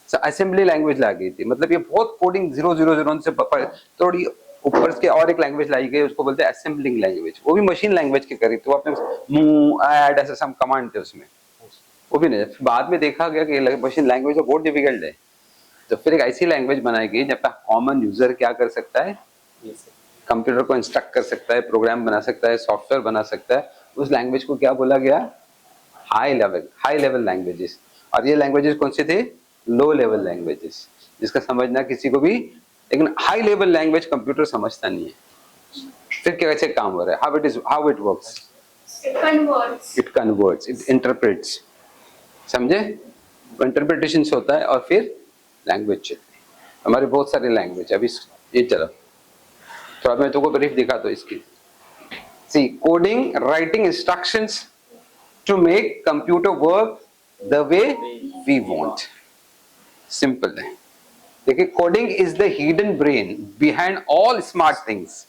असेंबली लैंग्वेज ला गई थी। मतलब ये बहुत कोडिंग 0 से थोड़ी ऊपर के और एक लैंग्वेज लाई गई, उसको बोलते हैं असेंबलिंग लैंग्वेज। वो भी मशीन लैंग्वेज के करीब, तो आपने मूव ऐड ऐसे सम कमांड थे उसमें, वो भी नहीं। बाद में देखा गया कि मशीन लैंग्वेज तो बहुत डिफिकल्ट है, तो फिर एक ऐसी लैंग्वेज बनाई गई जब तक कॉमन यूजर क्या कर सकता है, कंप्यूटर को इंस्ट्रक्ट कर सकता है, प्रोग्राम बना सकता है, सॉफ्टवेयर बना सकता है। उस लैंग्वेज को क्या बोला गया, हाई लेवल लैंग्वेजेस। और ये लैंग्वेजेस कौन से थे, लो लेवल लैंग्वेजेस, जिसका समझना किसी को भी, लेकिन हाई लेवल लैंग्वेज कंप्यूटर समझता नहीं है। फिर कैसे काम हो रहा है, how it works, it converts, it interprets, समझे। इंटरप्रिटेशन होता है और फिर लैंग्वेज चलती है। हमारे बहुत सारे लैंग्वेज, अभी ये चलो थोड़ा मैं तुमको ब्रीफ दिखा दो इसकी। See coding, writing instructions to make computer work the way we want. Simple है। देखिए, coding is the hidden brain behind all smart things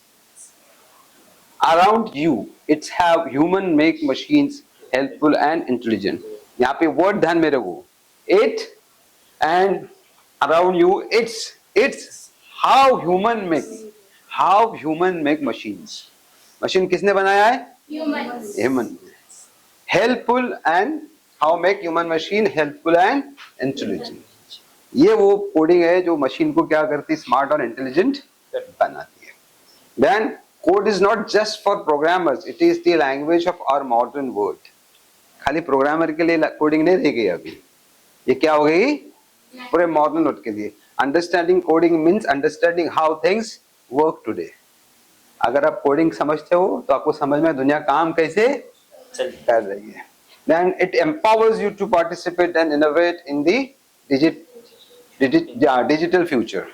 around you. It's have human make machines helpful and intelligent. यहाँ पे word ध्यान में रखो, it and around you, it's how human make machines. Machine किसने बनाया है, human. Helpful and how make human machine helpful and intelligent. ये वो कोडिंग है जो मशीन को क्या करती है, स्मार्ट और इंटेलिजेंट बनाती है। Then code is not just for programmers, it is the language of our modern world. खाली प्रोग्रामर के लिए कोडिंग नहीं रह गई अभी, ये क्या हो गई, पूरे मॉडर्न वर्ल्ड के लिए। Understanding coding means understanding how things work today. अगर आप कोडिंग समझते हो तो आपको समझ में दुनिया काम कैसे कर रही है। Then it empowers you to participate and innovate in the digital future.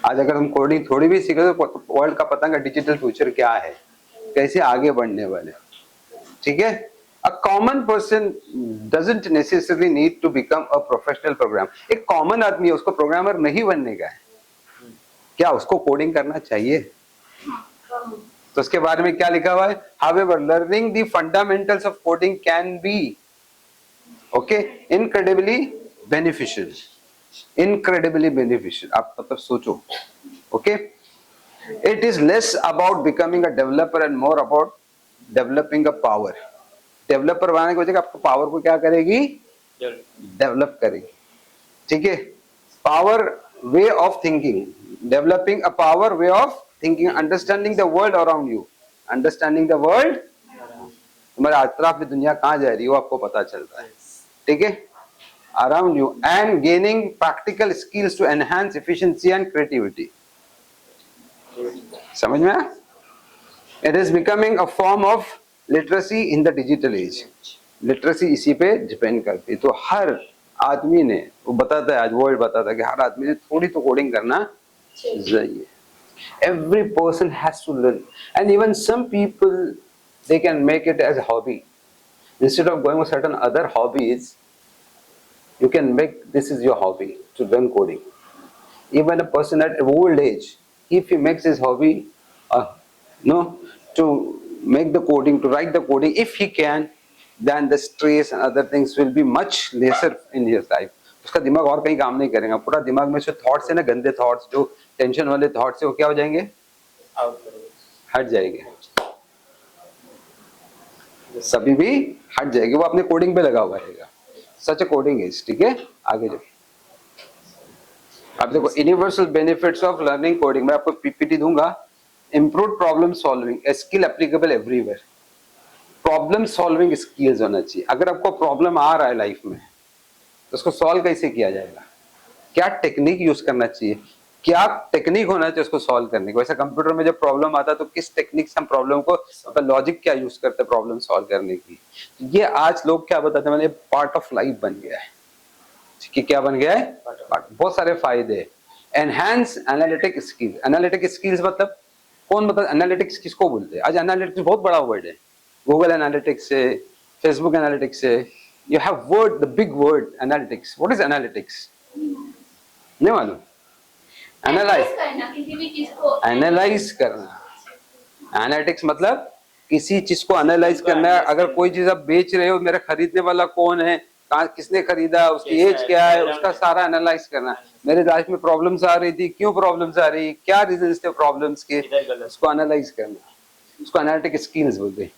आज अगर हम कोडिंग थोड़ी भी सीखे तो वर्ल्ड का पता है डिजिटल फ्यूचर क्या है, कैसे आगे बढ़ने वाले, ठीक है। A common person doesn't necessarily need to become a professional programmer. एक कॉमन आदमी है, उसको प्रोग्रामर नहीं बनने का है, क्या उसको कोडिंग करना चाहिए? तो उसके बारे में क्या लिखा हुआ है, however learning the fundamentals of coding can be incredibly beneficial. आप मतलब सोचो, it is less about becoming a developer and more about developing a power. Developer बनाने की वजह आपको पावर को क्या करेगी, डेवलप करेगी, ठीक है। Power way of thinking, developing a power way of thinking, understanding the world around you, understanding the world, तुम्हारे अतराफ में दुनिया कहाँ जा रही है वो आपको पता चलता है, ठीक है, around you, and gaining practical skills to enhance efficiency and creativity. समझ में आया? It is becoming a form of literacy in the digital age. Literacy इसी पे डिपेंड करती है। तो हर आदमी ने, वो बताता है, आज वर्ल्ड बताता है कि हर आदमी ने थोड़ी तो कोडिंग करना चाहिए। Every person has to learn, and even some people, they can make it as a hobby. Instead of going with certain other hobbies, you can make this is your hobby to learn coding. Even a person at old age, if he makes his hobby, no, to make the coding, to write the coding, if he can, then the stress and other things will be much lesser in his life. उसका दिमाग और कहीं काम नहीं करेगा, पूरा दिमाग में से थॉट्स है ना, गंदे थॉट्स, जो टेंशन वाले थॉट्स है, वो क्या हो जाएंगे? हट जाएंगे, सभी भी हट जाएगी, वो अपने कोडिंग पे लगा हुआ रहेगा। सच ए कोडिंग इज, ठीक है? आगे जो अब देखो, universal benefits of learning coding, मैं आपको पीपीटी दूंगा। Improve problem solving, a skill applicable everywhere. Problem solving skills होना चाहिए। अगर आपको प्रॉब्लम आ रहा है लाइफ में, तो उसको सॉल्व कैसे किया जाएगा? क्या टेक्निक यूज करना चाहिए, क्या टेक्निक होना चाहिए उसको सॉल्व करने का। वैसे कंप्यूटर में जब प्रॉब्लम आता है तो किस टेक्निक से हम प्रॉब्लम को, लॉजिक क्या यूज करते हैं प्रॉब्लम सॉल्व करने की। ये आज लोग क्या बताते हैं, मतलब पार्ट ऑफ लाइफ बन गया है कि क्या बन गया है, बहुत सारे फायदे। Enhance analytic skill. Analytic skills मतलब कौन, मतलब एनालिटिक्स किसको बोलते हैं? आज एनालिटिक्स बहुत बड़ा वर्ड है, गूगल एनालिटिक्स है, फेसबुक एनालिटिक्स है। You have word, the big word analytics. What is analytics? नहीं मालूम? एनालाइज करना, किसी भी चीज को एनालाइज करना। एनालिटिक्स मतलब किसी चीज को एनालाइज करना है। अगर कोई चीज आप बेच रहे हो, मेरा खरीदने वाला कौन है, कहाँ, किसने खरीदा, उसकी एज क्या है, उसका सारा एनालाइज करना। मेरे लाइफ में प्रॉब्लम्स आ रही थी, क्यों प्रॉब्लम्स आ रही, क्या रीजन थे प्रॉब्लम्स के, उसको एनालाइज करना, उसको एनालिटिक स्किल्स बोलते हैं।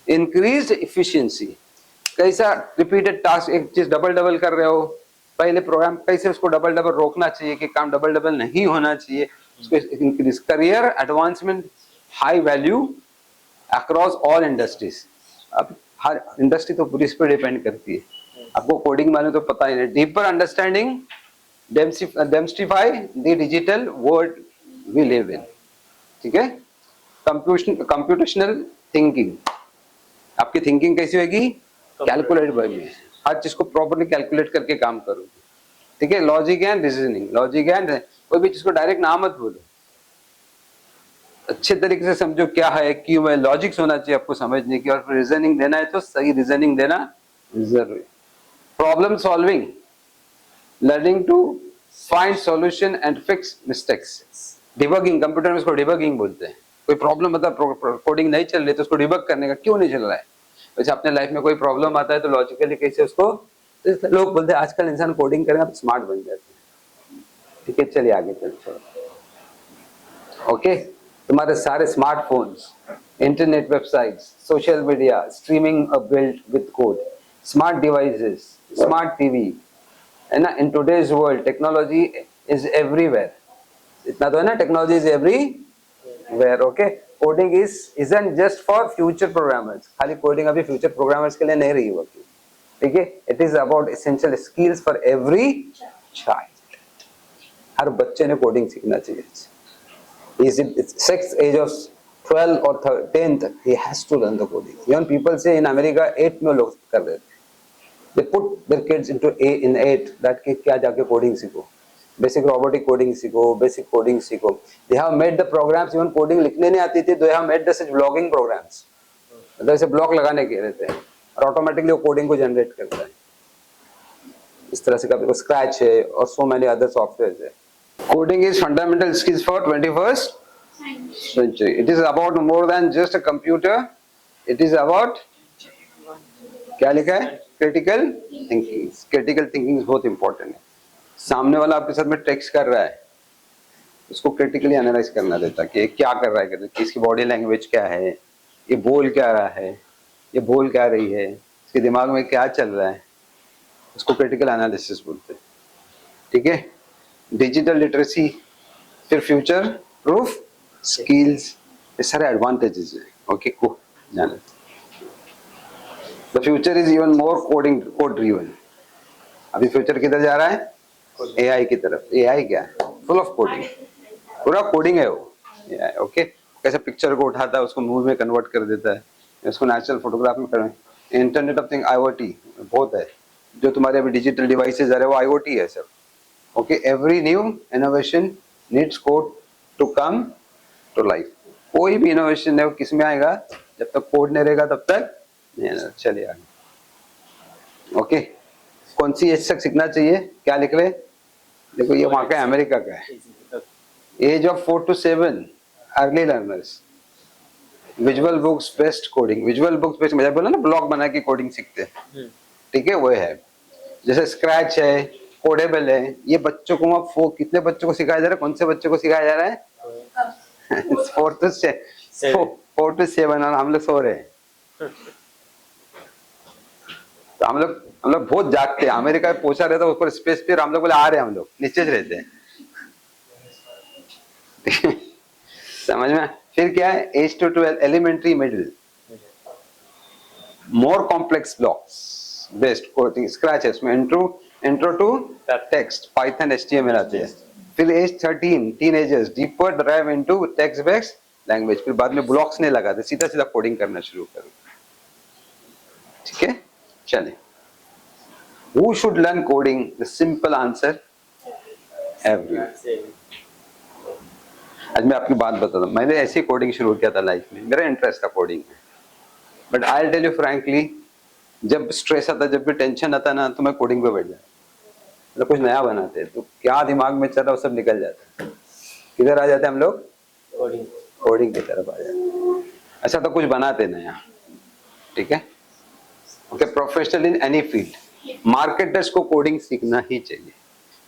इंक्रीज्ड इफिशिएंसी, कैसा रिपीटेड टास्क, एक चीज डबल डबल कर रहे हो, पहले प्रोग्राम कैसे उसको डबल डबल रोकना चाहिए कि काम डबल डबल नहीं होना चाहिए, उसको increase. Career advancement, high value across all industries. अब हर इंडस्ट्री तो पूरी इस पर डिपेंड करती है। आपको कोडिंग मालूम तो पता ही नहीं। Deeper understanding, demystify the digital world we live in, ठीक है? कंप्यूटेशनल थिंकिंग, आपकी थिंकिंग कैसी होगी? कैलकुलेट बनी, हर चीज को प्रॉपर्ली कैलकुलेट करके काम करोगे, ठीक है? Logic and reasoning, logic and, कोई भी चीज को डायरेक्ट ना मत बोलो, अच्छे तरीके से समझो क्या है, क्यों है, लॉजिक्स होना चाहिए आपको समझने की, और रीजनिंग देना है तो सही रीजनिंग देना जरूरी। Problem solving, learning to find solution and fix mistakes. Debugging, computer में इसको डिबगिंग बोलते हैं। कोई प्रॉब्लम मतलब कोडिंग नहीं चल रही तो उसको डिबग करने का, क्यों नहीं चल रहा है। वैसे अपने लाइफ में कोई प्रॉब्लम आता है तो लॉजिकली कैसे उसको, तो लोग बोलते हैं आजकल इंसान कोडिंग करेगा तो स्मार्ट बन जाते हैं, ठीक है? चलिए आगे चलते। ओके, तुम्हारे सारे smartphones, internet websites, social media, streaming build with code, smart devices, smart TV, है ना? In today's world technology is everywhere. इतना तो है ना, technology is everywhere. Okay, coding isn't just for future programmers। खाली कोडिंग अभी फ्यूचर प्रोग्रामर्स के लिए नहीं रही होगी, ठीक है? It is about essential skills for every child. हर बच्चे ने कोडिंग सीखना चाहिए। Is it 6 age of 12 or 10th, he has to learn the coding. Even people say in America 8 में लोग कर देते हैं। They put their kids into in 8 that कि क्या जाके कोडिंग सीखो, बेसिक रोबोटिक कोडिंग सीखो, बेसिक कोडिंग सीखो। They have made the programs, even coding लिखने नहीं आती थी, they have made the such blogging programs, मतलब ऐसे ब्लॉग लगाने के रहते हैं और ऑटोमेटिकली वो कोडिंग को जनरेट करता है। इस तरह से कभी स्क्रैच है और सो मेनी अदर सॉफ्टवेयर है। Coding is fundamental skills for 21st century. It is about more than just a computer. It is about, क्या लिखा है? Critical thinking. Critical thinking is बहुत important है। सामने वाला आपके साथ में टेक्स्ट कर रहा है, उसको क्रिटिकली एनालाइज करना देता है कि क्या कर रहा है, कि इसकी बॉडी लैंग्वेज क्या है, ये बोल क्या रहा है, ये बोल क्या रही है, इसके दिमाग में क्या चल रहा है, उसको क्रिटिकल एनालिसिस बोलते हैं, ठीक है? डिजिटल लिटरेसी, फिर फ्यूचर प्रूफ स्किल्स, ये सारे एडवांटेजेस है। ओके, को जाने। The future is even more code driven. अभी फ्यूचर किधर जा रहा है? एआई की तरफ। एआई क्या है? फुल ऑफ कोडिंग, पूरा कोडिंग है वो। ओके, कैसे पिक्चर को उठाता है उसको मूवी में कन्वर्ट कर देता है, उसको नेचुरल फोटोग्राफ में करें। इंटरनेट ऑफ थिंग IoT बहुत है, जो तुम्हारे अभी डिजिटल डिवाइसेज आ रहे हैं वो IoT है सब। Okay, every new innovation needs code to come to life. कोई भी इनोवेशन है वो किस में आएगा, जब तक कोड नहीं रहेगा तब तक नहीं आएगा। चलिए आगे। ओके, कौन सी एज तक सीखना चाहिए, क्या लिख रहे, देखो ये वहां का अमेरिका का है, age of 4 to 7 early learners, visual books best coding. Visual books best, मुझे बोला ना ब्लॉग बना के कोडिंग सीखते हैं, ठीक है, वो है। जैसे स्क्रैच है, कोडेबल है, ये बच्चों को वो कितने बच्चों को सिखाया जा रहा है, कौन से बच्चों को सिखाया जा रहा है 4 to 7, और हम लोग सो रहे हैं। तो हम लोग बहुत जागते हैं। अमेरिका में पहुंचा रहता है ऊपर स्पेस पे, हम लोग बोले आ रहे हैं, हम लोग नीचे रहते हैं समझ में। फिर क्या है, age to 12 elementary middle, more complex blocks best coding, Scratch है उसमें, intro to text, Python HTML आते हैं। फिर age 13 teenagers, deeper drive into text based language. फिर बाद में ब्लॉक्स नहीं लगाते, सीधा सीधा कोडिंग करना शुरू करो, ठीक है। चले, who should learn coding? The simple answer, everyone। आज मैं आपकी बात बताता हूँ, मैंने ऐसे कोडिंग शुरू किया था लाइफ में, मेरा इंटरेस्ट था कोडिंग में, but I tell you frankly, जब स्ट्रेस आता, जब भी टेंशन आता ना, तो मैं कोडिंग पे बैठ जाता, मतलब कुछ नया बनाते हैं तो क्या दिमाग में चल रहा है वो सब निकल जाता है। किधर आ जाते हैं हम लोग, कोडिंग की तरफ आ जाते हैं। अच्छा, तो कुछ बनाते नया, ठीक है। Okay, professional in any field, marketers को कोडिंग सीखना ही चाहिए।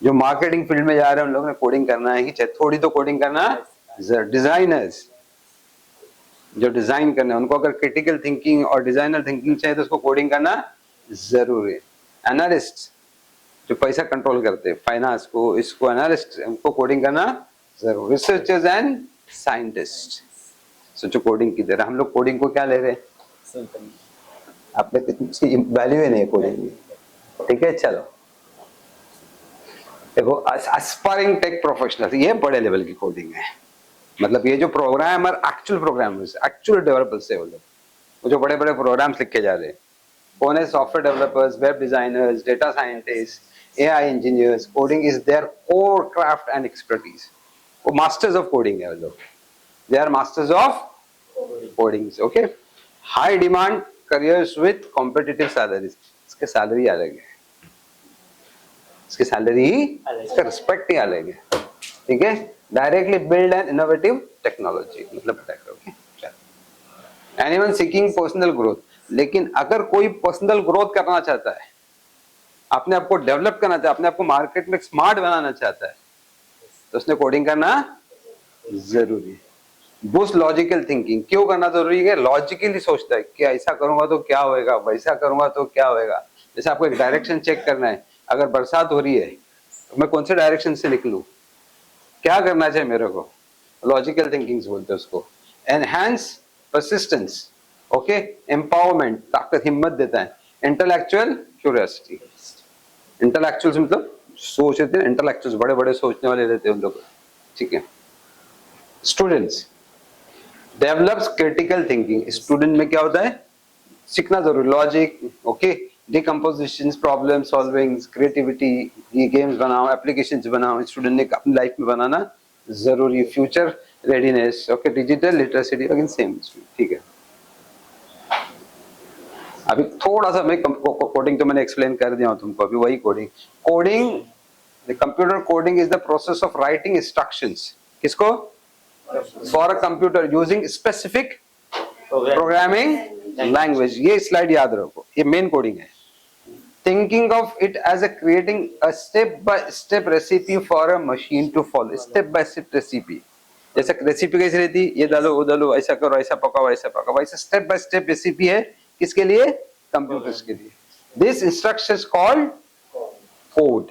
जो मार्केटिंग फील्ड में जा रहे हैं उन लोगों ने कोडिंग करना है ही चाहिए, थोड़ी तो कोडिंग करना। डिजाइनर्स जो डिजाइन करना है, उनको अगर क्रिटिकल थिंकिंग और डिजाइनर थिंकिंग चाहिए तो उसको कोडिंग करना जरूरी है। एनालिस्ट जो पैसा कंट्रोल करते हैं, फाइनेंस को, इसको एनालिस्ट, उनको कोडिंग करना जरूर। रिसर्चर्स एंड साइंटिस्ट, सोचो कोडिंग की तरह। हम लोग कोडिंग को क्या ले रहे हैं, आपने कितनी वैल्यू ही नहीं है कोडिंग की, ठीक है। चलो देखो, एस्पायरिंग टेक प्रोफेशनल, ये बड़े लेवल की कोडिंग है, मतलब ये जो programmer, actual programmers, actual developers है, वो जो बड़े बड़े प्रोग्राम्स लिख के जा रहे हैं, कौन है, software developers, web designers, data scientist, AI engineers. Coding is their core craft and expertise, वो मास्टर्स ऑफ कोडिंग है, वो लोग, they are masters of coding. Okay, high demand careers with competitive salaries, इसके सैलरी अलग है, इसकी salary, इसका respect ही अलग है, ठीक है। Directly build an innovative technology, मतलब एनीवन सीकिंग पर्सनल ग्रोथ। लेकिन अगर कोई पर्सनल ग्रोथ करना चाहता है, अपने आप को डेवलप करना चाहता है, अपने आप को मार्केट में स्मार्ट बनाना चाहता है, तो उसने कोडिंग करना जरूरी है। बूस्ट लॉजिकल थिंकिंग, क्यों करना जरूरी है, लॉजिकली सोचता है कि ऐसा करूंगा तो क्या होएगा, वैसा करूंगा तो क्या होएगा। जैसे आपको एक डायरेक्शन चेक करना है, अगर बरसात हो रही है तो मैं कौन से डायरेक्शन से निकलूं, क्या करना चाहिए मेरे को, लॉजिकल थिंकिंग बोलते हैं उसको। एनहांस परसिस्टेंस, ओके, एम्पावरमेंट, ताकत, हिम्मत देता है। इंटेलेक्चुअल क्यूरियोसिटी, इंटेलेक्चुअल मतलब सोच रहे थे, इंटेलेक्चुअल्स बड़े बड़े सोचने वाले रहते हैं उन लोग, ठीक है। Students develops critical thinking, student में क्या होता है, सीखना जरूरी, logic, okay, decompositions, problem solving, creativity, ये गेम्स बनाओ, एप्लीकेशंस बनाओ, स्टूडेंट ने अपनी लाइफ में बनाना जरूरी। Future readiness, okay, digital literacy, again same, ठीक है। अभी थोड़ा सा मैं कोडिंग तो मैंने एक्सप्लेन कर दिया हूं तुमको, अभी वही coding, the computer coding is the process of writing instructions, किसको, for a computer using specific programming language. ये स्लाइड याद रखो, ये मेन कोडिंग है। Thinking of it as a creating a step by step recipe for a machine to follow, step by step recipe. जैसे recipe कैसी रहती, ये डालो वो डालो, ऐसा करो, ऐसा पकाओ, ऐसा पकाओ, वैसे स्टेप बाय स्टेप रेसिपी है, किसके लिए, कंप्यूटर्स के लिए। This instruction called code,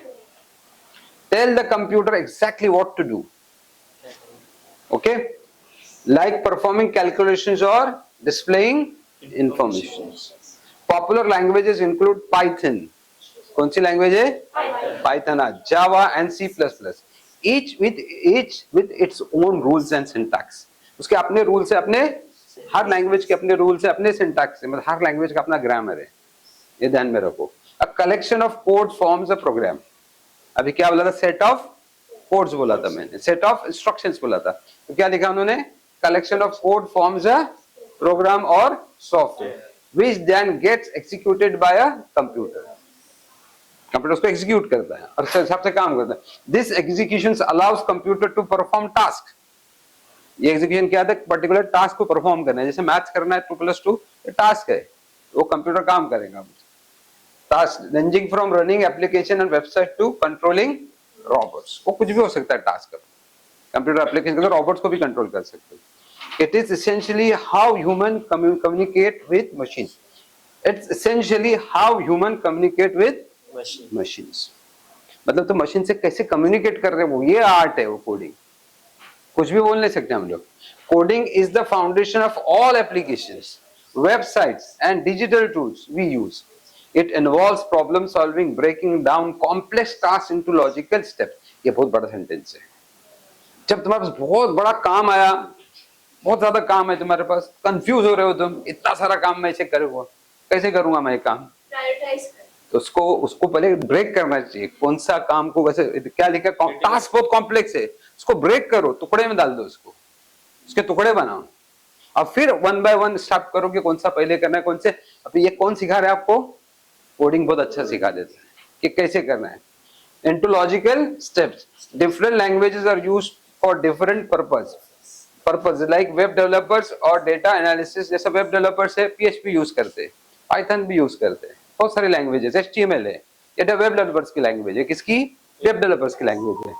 tell the computer exactly what to do, okay, like performing calculations और displaying information. Popular languages include Python. कौन सी लैंग्वेज है, Python, Java and C++. each with its own rules and syntax. उसके अपने rules है, अपने हर language के अपने रूल्स है, अपने सिंटैक्स है, मतलब हर लैंग्वेज का अपना ग्रामर है, ये ध्यान में रखो. A collection of code forms a program. अभी क्या बोला था? सेट ऑफ कोड्स बोला था मैंने, सेट ऑफ इंस्ट्रक्शंस बोला था. तो क्या लिखा उन्होंने? Collection of code forms a program और software which then gets executed by a computer. Computer उसको एग्जीक्यूट करता है और उसके हिसाब से काम करता है. This executions allows computer to perform task. ये एग्जीक्यूशन क्या है? पर्टिकुलर टास्क को परफॉर्म करना है. जैसे मैथ्स करना है 2+2 ये टास्क है, वो कंप्यूटर काम करेगा. Task ranging from running application and website to controlling robots. वो कुछ भी हो सकता है टास्क. कंप्यूटर एप्लीकेशन को रोबोट्स को भी कंट्रोल कर सकते हैं. It is essentially how human communicate with machines. It's essentially how human communicate with machines. मतलब तो मशीन से कैसे कम्युनिकेट कर रहे हैं वो, ये आर्ट है वो कोडिंग. कुछ भी बोल नहीं सकते हम लोग. Coding is the foundation of all applications, websites and digital tools we use. It involves problem solving, breaking down complex tasks into logical steps. ये बहुत बड़ा सेंटेंस है. जब तुम्हारे पास बहुत बड़ा काम आया, बहुत ज्यादा काम है तुम्हारे पास, कंफ्यूज हो रहे हो तुम, इतना सारा काम मैं इसे करूंगा, कैसे करूंगा मैं काम? प्रायोरिटाइज कर. तो उसको पहले ब्रेक करना चाहिए. कौन सा काम को, वैसे क्या लिखा? टास्क बहुत कॉम्प्लेक्स है, उसको ब्रेक करो, टुकड़े में डाल दो उसको, उसके टुकड़े बनाओ और फिर 1 by 1 स्टार्ट करो कि कौन सा पहले करना है, कौन से. अभी ये कौन सिखा रहा है आपको? कोडिंग बहुत अच्छा सिखा देता है कि कैसे करना है. Into logical steps. Different languages are used for different purpose like web developers और डेटा एनालिसिस. जैसे वेब डेवलपर्स है PHP यूज करते हैं, पाइथन भी यूज करते हैं, बहुत सारी लैंग्वेजेस. HTML है, ये वेब डेवलपर्स की लैंग्वेज है. किसकी? वेब डेवलपर्स की लैंग्वेज है.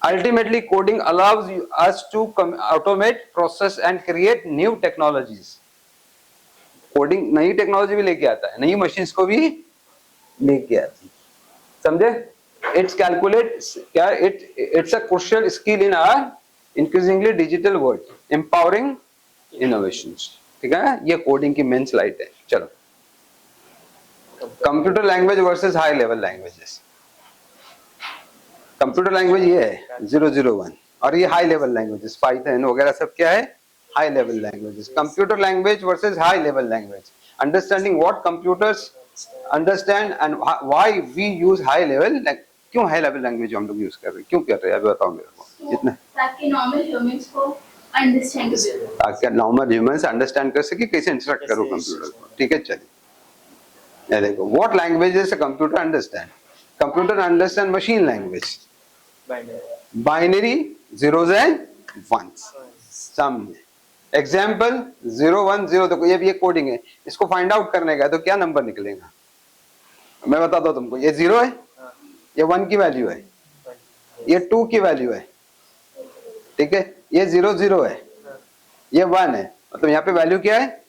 Ultimately coding allows us to automate process and create new technologies. Coding नई टेक्नोलॉजी भी लेके आता है, नई मशीन्स को भी लेके आती है. समझे? इट्स कैलकुलेट क्या, it's a crucial skill in our increasingly digital world, empowering innovations. ठीक है, ये कोडिंग की मेन स्लाइड है. चलो, computer language versus high level languages. Computer language ये है 001 और ये हाई लेवल लैंग्वेजेस पाइथन वगैरह सब क्या है? High level languages. Computer language versus high level language. Understanding what computers understand and why we use high level. क्यों high level language हम लोग यूज कर रहे हैं, क्यों कर रहे हैं, अभी बताओ मेरे को. इतना ताकि नॉर्मल ह्यूमंस को अंडरस्टैंड कर सके, ताकि नॉर्मल ह्यूमंस अंडरस्टैंड कर सके कैसे इंस्ट्रक्ट करो कंप्यूटर को. ठीक है, चलिए ये देखो. What languages a computer understand? Computer understand machine language, binary zeros and ones. Some example 010. देखो ये भी एक कोडिंग है, इसको फाइंड आउट करने का तो क्या नंबर निकलेगा मैं बताता हूं तुमको. ये 0 है, ये 1 की वैल्यू है, ये 2 की वैल्यू है. ठीक है, ये 0 है, ये 1 है. मतलब यहाँ पे वैल्यू क्या है?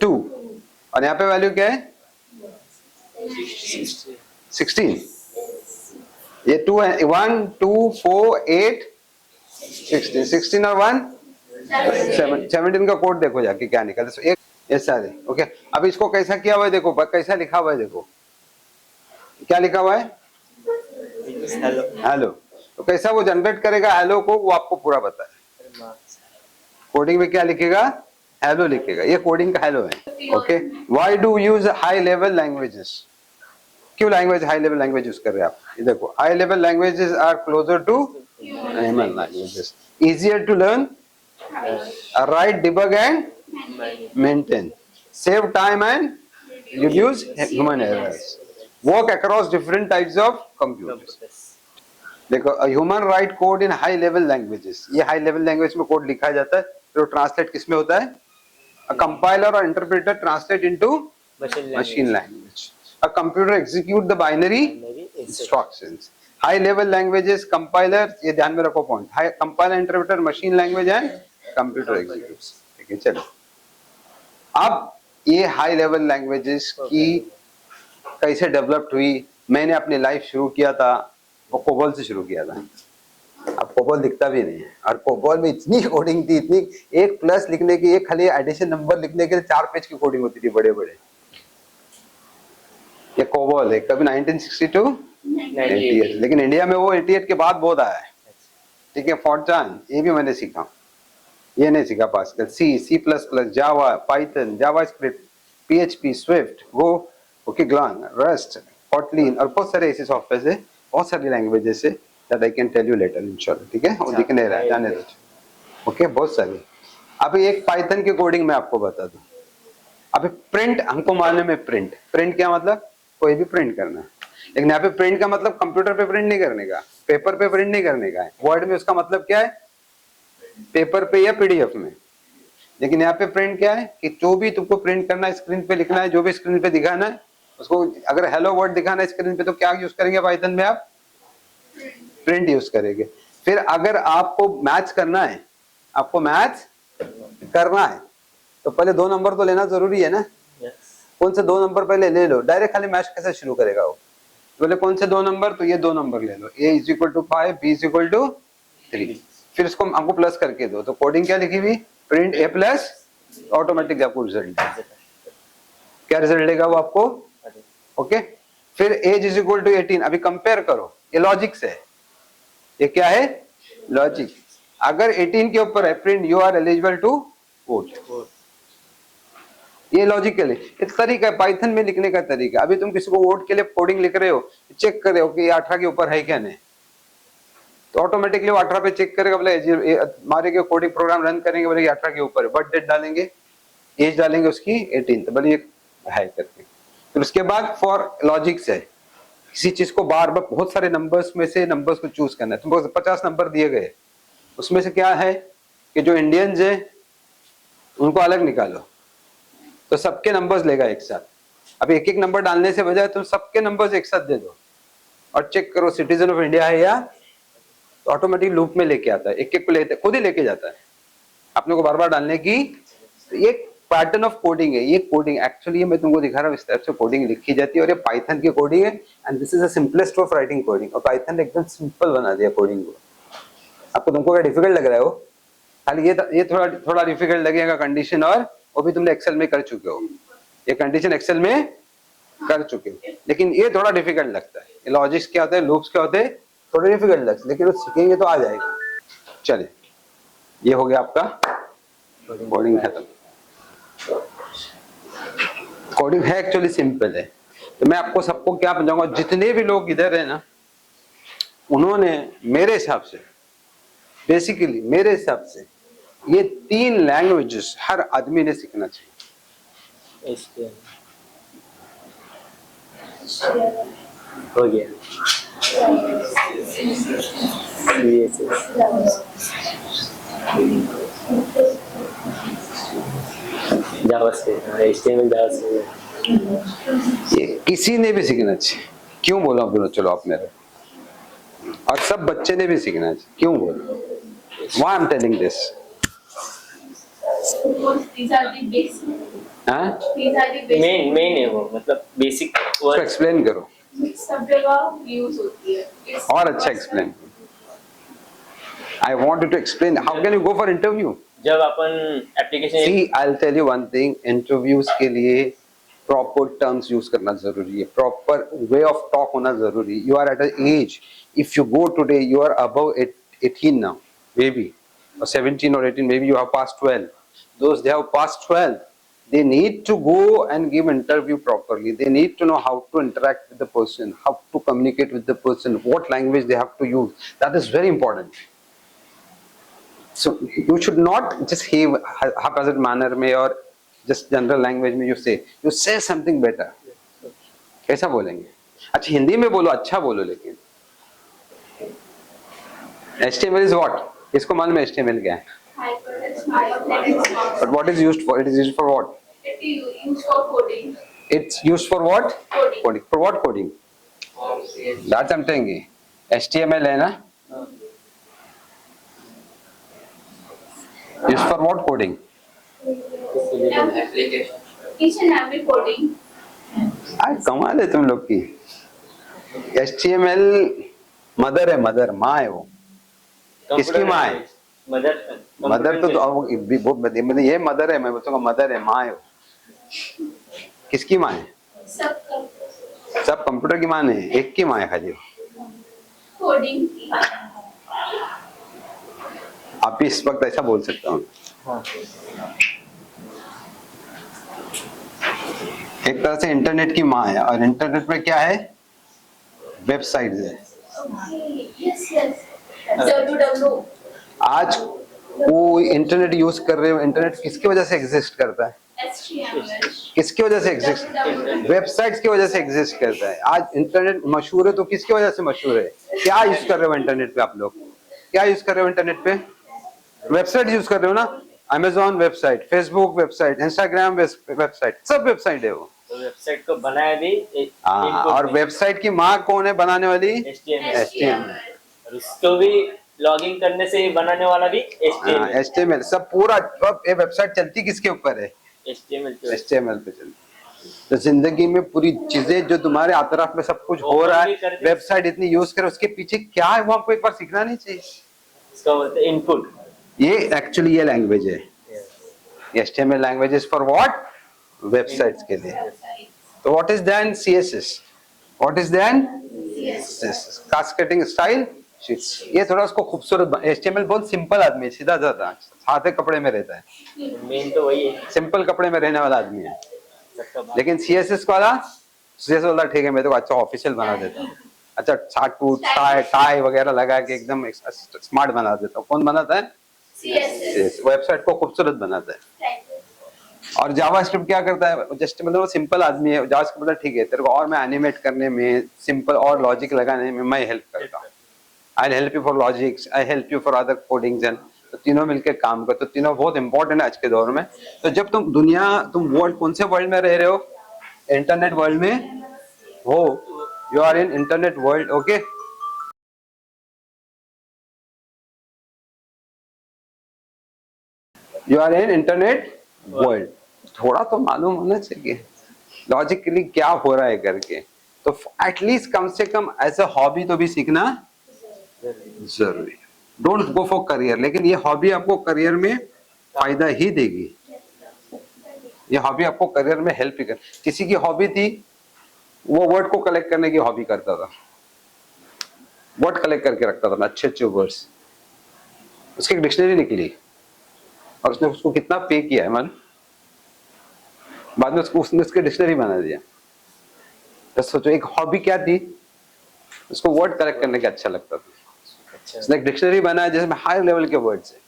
2 और यहाँ पे वैल्यू क्या है? 16. ये 2 है, 1 2 4 8 16. 16 और 1 17 का कोड देखो जाके क्या निकलता है. एक ये सारे ओके. अब इसको कैसा किया हुआ है देखो, कैसा लिखा हुआ है देखो. क्या लिखा हुआ है? हेलो. तो कैसा वो जनरेट करेगा हेलो को, वो आपको पूरा पता है. कोडिंग में क्या लिखेगा? हेलो लिखेगा. ये कोडिंग का हेलो है. Okay. Why do use high level languages? क्यों language high level language use कर रहे हैं आप? ये देखो, high level languages are closer to human languages, easier to learn, write, debug and maintain, save time and reduce human errors, work across different types of computers. देखो, human write code in high level languages. ये high level language में code लिखा जाता है, तो translate किसमें होता है? अ कंपाइलर और interpreter translate into machine language. A computer execute the binary instructions. High level languages compiler, ये ध्यान में रखो point. High compiler, interpreter, machine language and computer executes. ठीक है, चलो. अब ये हाई लेवल लैंग्वेजेस की कैसे डेवलप्ड हुई? मैंने अपनी लाइफ शुरू किया था वो कोबोल से शुरू किया था. अब कोबोल दिखता भी नहीं है और कोबोल में इतनी कोडिंग थी, इतनी, एक प्लस लिखने की, एक खाली एडिशन नंबर लिखने के लिए 4 पेज की कोडिंग होती थी, बड़े बड़े. ये कोबोल है. कभी 1962 88, लेकिन इंडिया में वो 88 के बाद बहुत आया है। ठीक है, फॉर्ट्रान ये भी मैंने सीखा, ये नहीं सीखा पास्कल। C++, जावा, पाइथन, जावा स्क्रिप्ट, PHP, स्विफ्ट, गो, ओके, ग्लांग, रस्ट, कॉटलिन और बहुत सारे ऐसे सॉफ्टवेयर है, बहुत सारी लैंग्वेजेस है that I can tell you later इंशाल्लाह। ठीक है, वो दिख नहीं रहा है, जाने दो। ओके, बहुत सारी। अभी एक पाइथन की कोडिंग मैं आपको बता दूं। अभी प्रिंट हमको मालूम है, प्रिंट क्या मतलब, कोई भी प्रिंट करना है, लेकिन यहाँ पे प्रिंट का मतलब कंप्यूटर पे प्रिंट नहीं करने का, पेपर पे प्रिंट नहीं करने का है। वर्ड में उसका मतलब क्या है, पेपर पे या PDF में। लेकिन यहाँ पे प्रिंट क्या है कि जो भी तुमको प्रिंट करना है, स्क्रीन पे लिखना है, जो भी स्क्रीन पे दिखाना है उसको, अगर हेलो वर्ड दिखाना है स्क्रीन पे तो क्या यूज करेंगे पाइथन में आप, प्रिंट यूज करेंगे। फिर अगर आपको मैच करना है, आपको मैच करना है तो पहले 2 नंबर तो लेना जरूरी है ना। कौन से 2 नंबर पहले ले लो, डायरेक्ट खाली मैच कैसे शुरू करेगा वो, बोले कौन से 2 नंबर, तो ये 2 नंबर ले लो, A = 5, B = 3, फिर इसको हमको प्लस करके दो, तो कोडिंग क्या लिखी हुई, प्रिंट A+, ऑटोमेटिक आपको रिजल्ट, क्या रिजल्ट देगा वो आपको। ओके, फिर एज = 18, अभी कंपेयर करो, ये लॉजिक से है, ये क्या है, लॉजिक। अगर 18 के ऊपर है print you are eligible to vote, ये लॉजिकल है, एक तरीका है पाइथन में लिखने का तरीका। अभी तुम किसी को वोट के लिए कोडिंग लिख रहे हो, चेक कर रहे हो कि ये 18 के ऊपर है क्या नहीं, तो ऑटोमेटिकली वो 18 पे चेक करेगा, बोले हमारे कोडिंग प्रोग्राम रन करेंगे, बोले 18 के ऊपर है, बर्थ डेट डालेंगे, एज डालेंगे उसकी 18, तो बोले ये है करके। फिर उसके बाद फॉर लॉजिक्स है, किसी चीज को बार बार बहुत सारे नंबर्स में से नंबर्स को चूज करना है, तुमको 50 नंबर दिए गए, उसमें से क्या है कि जो इंडियंस है उनको अलग निकालो, तो सबके नंबर्स लेगा एक साथ। अब एक एक नंबर डालने से बजाय तुम सबके नंबर्स एक साथ दे दो और चेक करो सिटीजन ऑफ इंडिया है या, तो ऑटोमेटिक लूप में लेके आता है, एक एक को लेते खुद ही लेके जाता है, अपने को बार बार डालने की। तो ये पैटर्न ऑफ कोडिंग है, ये कोडिंग एक्चुअली मैं तुमको दिखा रहा हूँ, इस टाइप से कोडिंग लिखी जाती है, और ये पाइथन की कोडिंग है, and this is the simplest of writing coding. और पाइथन ने एकदम सिंपल बना दिया कोडिंग को। आपको तुमको क्या डिफिकल्ट लग रहा है वो, खाली ये थोड़ा डिफिकल्ट लगेगा कंडीशन, और वो भी तुमने एक्सेल में कर चुके हो, ये कंडीशन एक्सेल में कर चुके हो, लेकिन ये थोड़ा डिफिकल्ट लगता है। ये लॉजिक्स क्या होते हैं, लूप्स क्या होते हैं, थोड़े डिफिकल्ट लगते हैं, लेकिन वो सीखेंगे तो आ जाएगा। चलिए, ये हो गया आपका कोडिंग खत्म। कोडिंग है एक्चुअली सिंपल है, तो मैं आपको सबको क्या बताऊंगा, जितने भी लोग इधर है ना, उन्होंने मेरे हिसाब से, बेसिकली मेरे हिसाब से ये 3 लैंग्वेजेस हर आदमी ने सीखना चाहिए। हो गया, ये किसी ने भी सीखना चाहिए, क्यों बोला बोलो, चलो आप मेरे, और सब बच्चे ने भी सीखना चाहिए, क्यों बोलो, why I'm telling this? These are the basic. हाँ, These are the basic. Main है वो, मतलब बेसिक उसको एक्सप्लेन करो, सब जगह यूज होती है। It's और अच्छा explain. I want you to explain. How can you go for interview? जब अपन application, See, I'll tell you one thing. Interviews के लिए proper terms use करना जरूरी है, proper way of talk होना जरूरी है। You are at an age. If you go today, you are above 18 now, maybe, or 17 or 18. Maybe you have passed 12. Those they have passed 12, they need to go and give interview properly. They need to know how to interact with the person, how to communicate with the person, what language they have to use. That is very important. So you should not just haphazard manner में और just general language में you say something better. कैसा बोलेंगे? अच्छा हिंदी में बोलो, अच्छा बोलो, लेकिन HTML is what? इसको मालूम है HTML क्या है? But what is used for? It is used for what? It is used for coding. It's used for what? Coding. For what coding? That's I'm telling you. HTML है ना? Used for what coding? Each and every coding. आज कमाल है तुम लोग की। HTML mother है, mother माँ है वो। किसकी माँ है? मदर तो मतलब ये मदर है, मैं बोलूँगा मदर है, माँ है वो। किसकी माँ है? सब कंप्यूटर की माँ नहीं, एक की माँ है खाली। कोडिंग की। आप भी इस वक्त ऐसा बोल सकता हूँ। हाँ एक तरह से इंटरनेट की माँ है, और इंटरनेट में क्या है, वेबसाइट है। Yes yes www। आज कोई इंटरनेट यूज कर रहे हो, इंटरनेट किसकी वजह से एग्जिस्ट करता है, HTML। किसकी वजह से एग्जिस्ट, वेबसाइट्स की वजह से एग्जिस्ट करता है। आज इंटरनेट मशहूर है तो किसकी वजह से मशहूर है, क्या यूज कर रहे हो इंटरनेट पे आप लोग, क्या यूज कर रहे हो इंटरनेट पे, वेबसाइट यूज कर रहे हो ना, Amazon website, Facebook website, Instagram website, सब वेबसाइट है वो। तो वेबसाइट को बनाया भी हाँ, और वेबसाइट की माँ कौन है बनाने वाली, HTML, और उसको भी लॉगिन करने से बनाने वाला भी HTML। HTML सब पूरा। अब ये वेबसाइट चलती किसके ऊपर है, HTML पे चलती। तो जिंदगी में पूरी चीजें जो तुम्हारे आतराफ में सब कुछ हो रहा है, वेबसाइट इतनी यूज करो, उसके पीछे क्या है वो हमको एक बार सीखना नहीं चाहिए। इसका बोलते हैं इनपुट। ये एक्चुअली ये लैंग्वेज है, HTML language is for what, websites के लिए। तो what is then CSS, what is then CSS, cascading style sheets. ये थोड़ा उसको खूबसूरत, HTML बहुत सिंपल आदमी है, सीधा साधा, सादे कपड़े में रहता है, मेन तो वही है, सिंपल कपड़े में रहने वाला आदमी है। सबका बात। लेकिन CSS वाला ठीक है, मैं तो अच्छा ऑफिशियल बना देता हूँ, अच्छा छाटूट टाई वगैरह लगा के एकदम स्मार्ट बना देता हूँ। कौन बनाता है, CSS। वेबसाइट को खूबसूरत बनाता है। और जावास्क्रिप्ट क्या करता है, जस्ट मतलब वो सिंपल आदमी है, जावास्क्रिप्ट मतलब ठीक है तेरे को और मैं एनिमेट करने में, सिंपल और लॉजिक लगाने में मैं हेल्प करता हूँ, I help you for logics, I help you for other codings and, तो तीनों मिलकर काम करते, तो तीनों बहुत इंपॉर्टेंट है आज के दौर में। तो जब तुम वर्ल्ड, कौन से वर्ल्ड में रह रहे हो, इंटरनेट वर्ल्ड में हो, you are in internet world, okay. You are in internet world, थोड़ा तो मालूम होना चाहिए लॉजिकली क्या हो रहा है करके। तो एटलीस्ट कम से कम एज अ हॉबी तो भी सीखना जरूरी। डोंट गो फॉर करियर, लेकिन ये हॉबी आपको करियर में फायदा ही देगी, ये हॉबी आपको करियर में हेल्प ही कर। किसी की हॉबी थी वो वर्ड को कलेक्ट करने की हॉबी करता था, वर्ड कलेक्ट करके रखता था, अच्छे अच्छे वर्ड्स, उसकी एक डिक्शनरी निकली और उसने उसको कितना पे किया है मन, बाद में उसने उसकी डिक्शनरी बना दिया। तो सोचो एक हॉबी क्या थी, उसको वर्ड कलेक्ट करने का अच्छा लगता था, उसने एक डिक्शनरी बनाया जिसमें हाई लेवल के वर्ड्स है।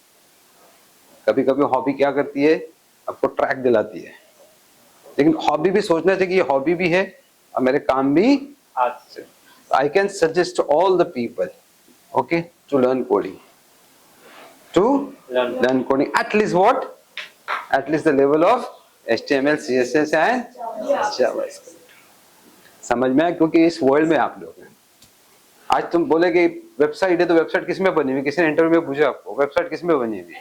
कभी कभी हॉबी क्या करती है, आपको ट्रैक दिलाती है, लेकिन हॉबी भी सोचना चाहिए कि ये हॉबी भी है और मेरे काम भी। I can suggest all the people, okay, to learn coding, to learn coding at least what, at least the level of HTML, CSS and JavaScript. समझ में आया, क्योंकि इस वर्ल्ड में आप लोग हैं। आज तुम बोले कि वेबसाइट है, तो वेबसाइट किस में बनी हुई, किसी ने इंटरव्यू में पूछा आपको वेबसाइट किस में बनी हुई,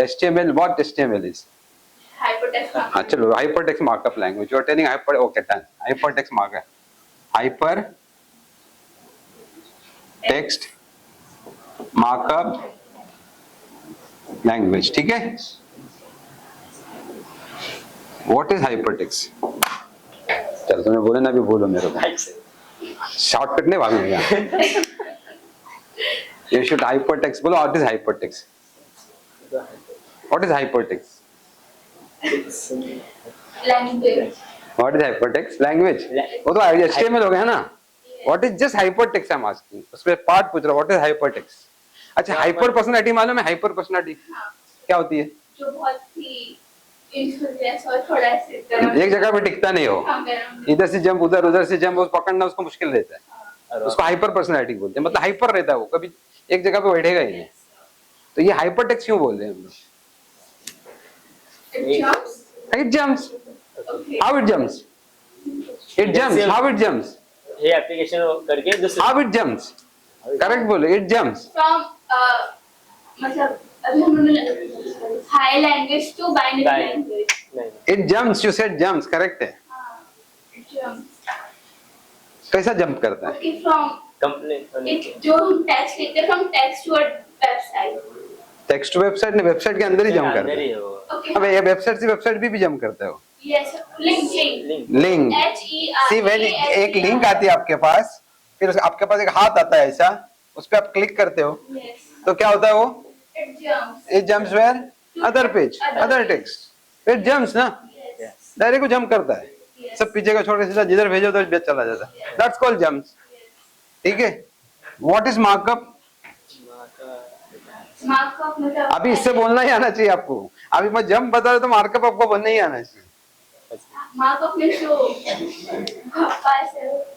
HTML, व्हाट HTML इज, हाँ चलो, hypertext markup language, you are telling hyper, okay done, hypertext markup, hyper text markup language, ठीक है। व्हाट इज हाइपरटेक्स्ट, चलो तुम्हें बोले ना, भी बोलो मेरे को, शॉर्टकट नहीं भागेगा। You should hypertext, बोलो what is hypertext, what is hypertext, Language। what is hypertext language, वो तो HTML हो गया ना। What is just hypertext I'm asking, उसमें पार्ट पूछ रहा हूँ, what is hypertext। अच्छा, हाइपर पर्सनालिटी मालूम है, हाइपर पर्सनालिटी क्या होती है, जो बहुत ही influence और थोड़ा ऐसे एक जगह पे टिकता नहीं हो, इधर से जंप उधर से जंप, पकड़ना उसको मुश्किल रहता है, उसको हाइपर पर्सनालिटी बोलते हैं, मतलब हाइपर रहता है वो, कभी एक जगह पे बैठेगा ही नहीं। तो ये हाइपरटेक्स्ट क्यों बोल रहे हैं हम लोग, it jumps, how it jumps, it jumps, how it jumps, ये एप्लीकेशन करके दूसरे, how it jumps, करेक्ट बोलो, it jumps from मतलब अभी हमने high language to binary language, it jumps, you said jumps, correct है, कैसा जंप करता है, ओके फ्रॉम कंप्लेन जो हम टेक्स्ट लिखते हैं from text to website, text to website ने, वेबसाइट के अंदर ही जंप करता है। ओके अब ये वेबसाइट से वेबसाइट भी जंप करता है वो, Yes, link, link. Link. See when एक लिंक आती है आपके पास, फिर आपके पास एक हाथ आता है ऐसा, उस पर आप क्लिक करते हो Yes. तो क्या होता है वो? It jumps. It jumps where? Other page, other text. It jumps ना, Yes. डायरेक्ट को जंप करता है, Yes. सब पीछे का छोड़ के सीधा जिधर भेजो उधर चला जाता है। That's called jumps. ठीक है। What is markup? Markup मतलब अभी इससे बोलना ही आना चाहिए आपको। अभी मैं जंप बता रहा तो मार्कअप आपको बोलना ही आना चाहिए। मार्कअप में जो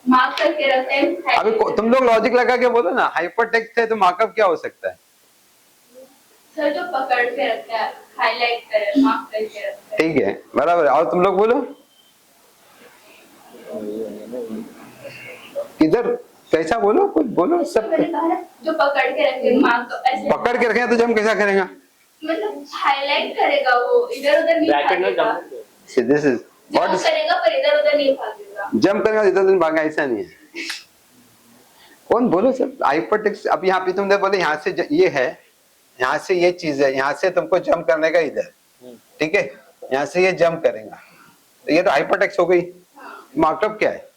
मार्क करके रखते हैं। अभी तुम लोग लॉजिक लगा के बोलो ना, हाइपर टेक्स्ट है तो मार्कअप क्या हो सकता है? सर जो पकड़ के रखता है, हाईलाइट करे, मार्क करके रखता है। ठीक है, बराबर है। और तुम लोग बोलो किधर, कैसा बोलो, कुछ बोलो सब। मैंने कहा ना, जो पकड़ के रखे मार्क ऐसे पकड़ के रखे तो जंप कैसा करेगा? मतलब हाईलाइट करेगा, वो इधर उधर नहीं ब्रैकेट में भागेगा। Jump this is what jump is करेगा पर इधर उधर नहीं भागेगा। जंप करेगा इधर उधर भागा, ऐसा नहीं है। कौन बोलो सब हाइपर टेक्स्ट। अब यहाँ पे तुमने बोले यहाँ से ये है, यहाँ से ये चीज है, यहाँ से तुमको जंप करने का इधर, ठीक है, यहाँ से ये जंप करेगा तो ये तो हाइपर टेक्स्ट हो गई। मार्कअप क्या है?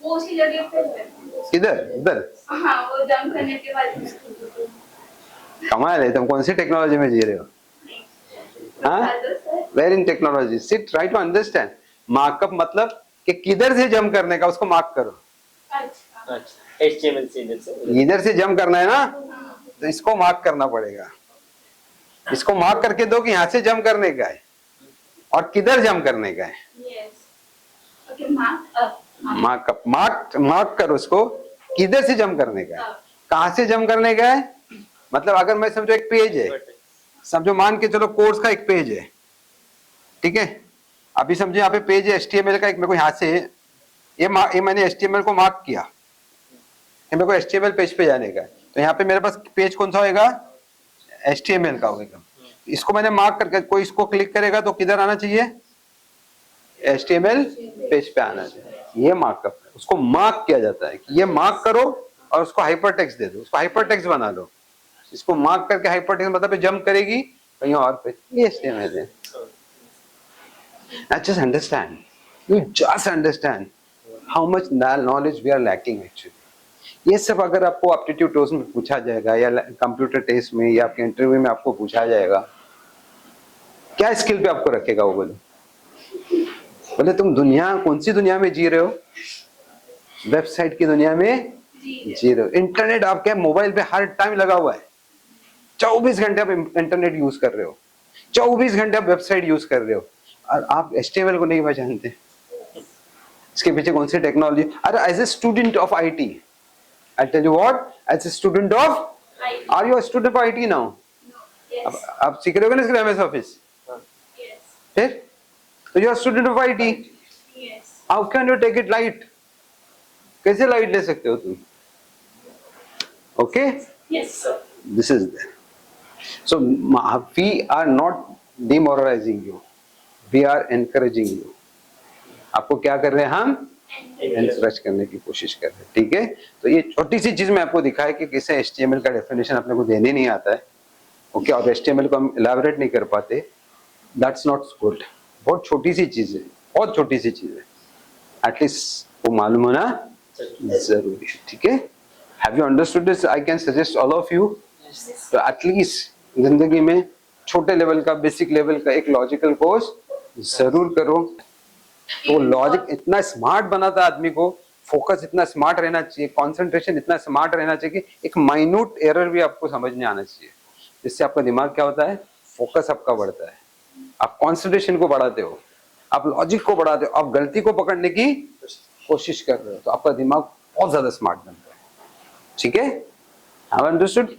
वो उसी जगह पे है। किधर? उधर। हाँ, वो जंप करने के बाद कमाल है, तुम कौन सी टेक्नोलॉजी में जी रहे हो? हाँ, where in technology, sit try to understand. Markup मतलब कि किधर से जंप करने का, उसको मार्क करो। अच्छा। अच्छा, HTML से इधर से जंप करना है ना, तो इसको मार्क करना पड़ेगा। इसको मार्क करके दो कि यहाँ से जंप करने का है और किधर जंप करने का है। यस। ओके, मार्क मार्क करो उसको, किधर से जंप करने का है, कहाँ से जंप करने का है। मतलब अगर मैं समझो एक पेज है, समझो मान के चलो कोर्स का एक पेज है, ठीक है। अभी समझो यहाँ पे पेज है HTML का, एक मेरे को यहाँ से ये मैंने HTML को मार्क किया, मेरे को HTML पेज पे जाने का है, तो यहाँ पे मेरे पास पेज कौन सा होगा? HTML का होगा। इसको मैंने मार्क करके, कोई इसको क्लिक करेगा तो किधर आना चाहिए? HTML पेज पे आना चाहिए। ये मार्कअप है, उसको मार्क किया जाता है कि ये मार्क करो और उसको हाइपर टेक्स्ट दे दो, उसको हाइपर टेक्स्ट बना लो। इसको मार्क करके हाइपर टेक्स्ट मतलब जंप करेगी कहीं और पे, ये HTML है। Just understand, you just understand how much knowledge we are lacking actually। ये सब अगर आपको एप्टीट्यूड टेस्ट में पूछा जाएगा या कंप्यूटर टेस्ट में या आपके इंटरव्यू में आपको पूछा जाएगा, क्या स्किल पे आपको रखेगा वो? बोले तुम दुनिया, कौन सी दुनिया में जी रहे हो? वेबसाइट की दुनिया में जी रहे हो। इंटरनेट आपके मोबाइल पे हर टाइम लगा हुआ है, 24 घंटे आप इंटरनेट यूज कर रहे हो, 24 घंटे आप वेबसाइट यूज कर रहे हो, और आप HTML को नहीं पहचानते। इसके पीछे कौन सी टेक्नोलॉजी? अरे as a student of IT, I tell you what, as a student of, are you a student of IT now? आप सीख रहे हो ना इसके MS ऑफिस, फिर तो you are student of IT। How can you take it light? कैसे light ले सकते हो तुम? Okay, yes sir. this is there. So we are not demoralizing you, we are encouraging you। आपको क्या कर रहे हैं हम? एनकरेज करने की कोशिश कर रहे हैं, ठीक है। तो ये छोटी सी चीज मैं आपको दिखाई कि कैसे HTML का डेफिनेशन अपने को देने नहीं आता है, ओके, और HTML को हम इलैबोरेट नहीं कर पाते, दैट्स नॉट गुड। बहुत छोटी सी चीज है, बहुत छोटी सी चीज है, एटलीस्ट वो मालूम होना जरूरी है, ठीक है। Have you understood this? I can suggest all of you तो एटलीस्ट जिंदगी में छोटे लेवल का, बेसिक लेवल का एक लॉजिकल कोर्स जरूर करो। तो लॉजिक इतना स्मार्ट बनाता है आदमी को, फोकस इतना स्मार्ट रहना चाहिए, कंसंट्रेशन इतना स्मार्ट रहना चाहिए कि एक माइन्यूट एरर भी आपको समझ में आना चाहिए, जिससे आपका दिमाग क्या होता है? फोकस आपका बढ़ता है, आप कंसंट्रेशन को बढ़ाते हो, आप लॉजिक को बढ़ाते हो, आप गलती को पकड़ने की कोशिश कर रहे हो, तो आपका दिमाग बहुत ज्यादा स्मार्ट बनता है, ठीक है। Have understood?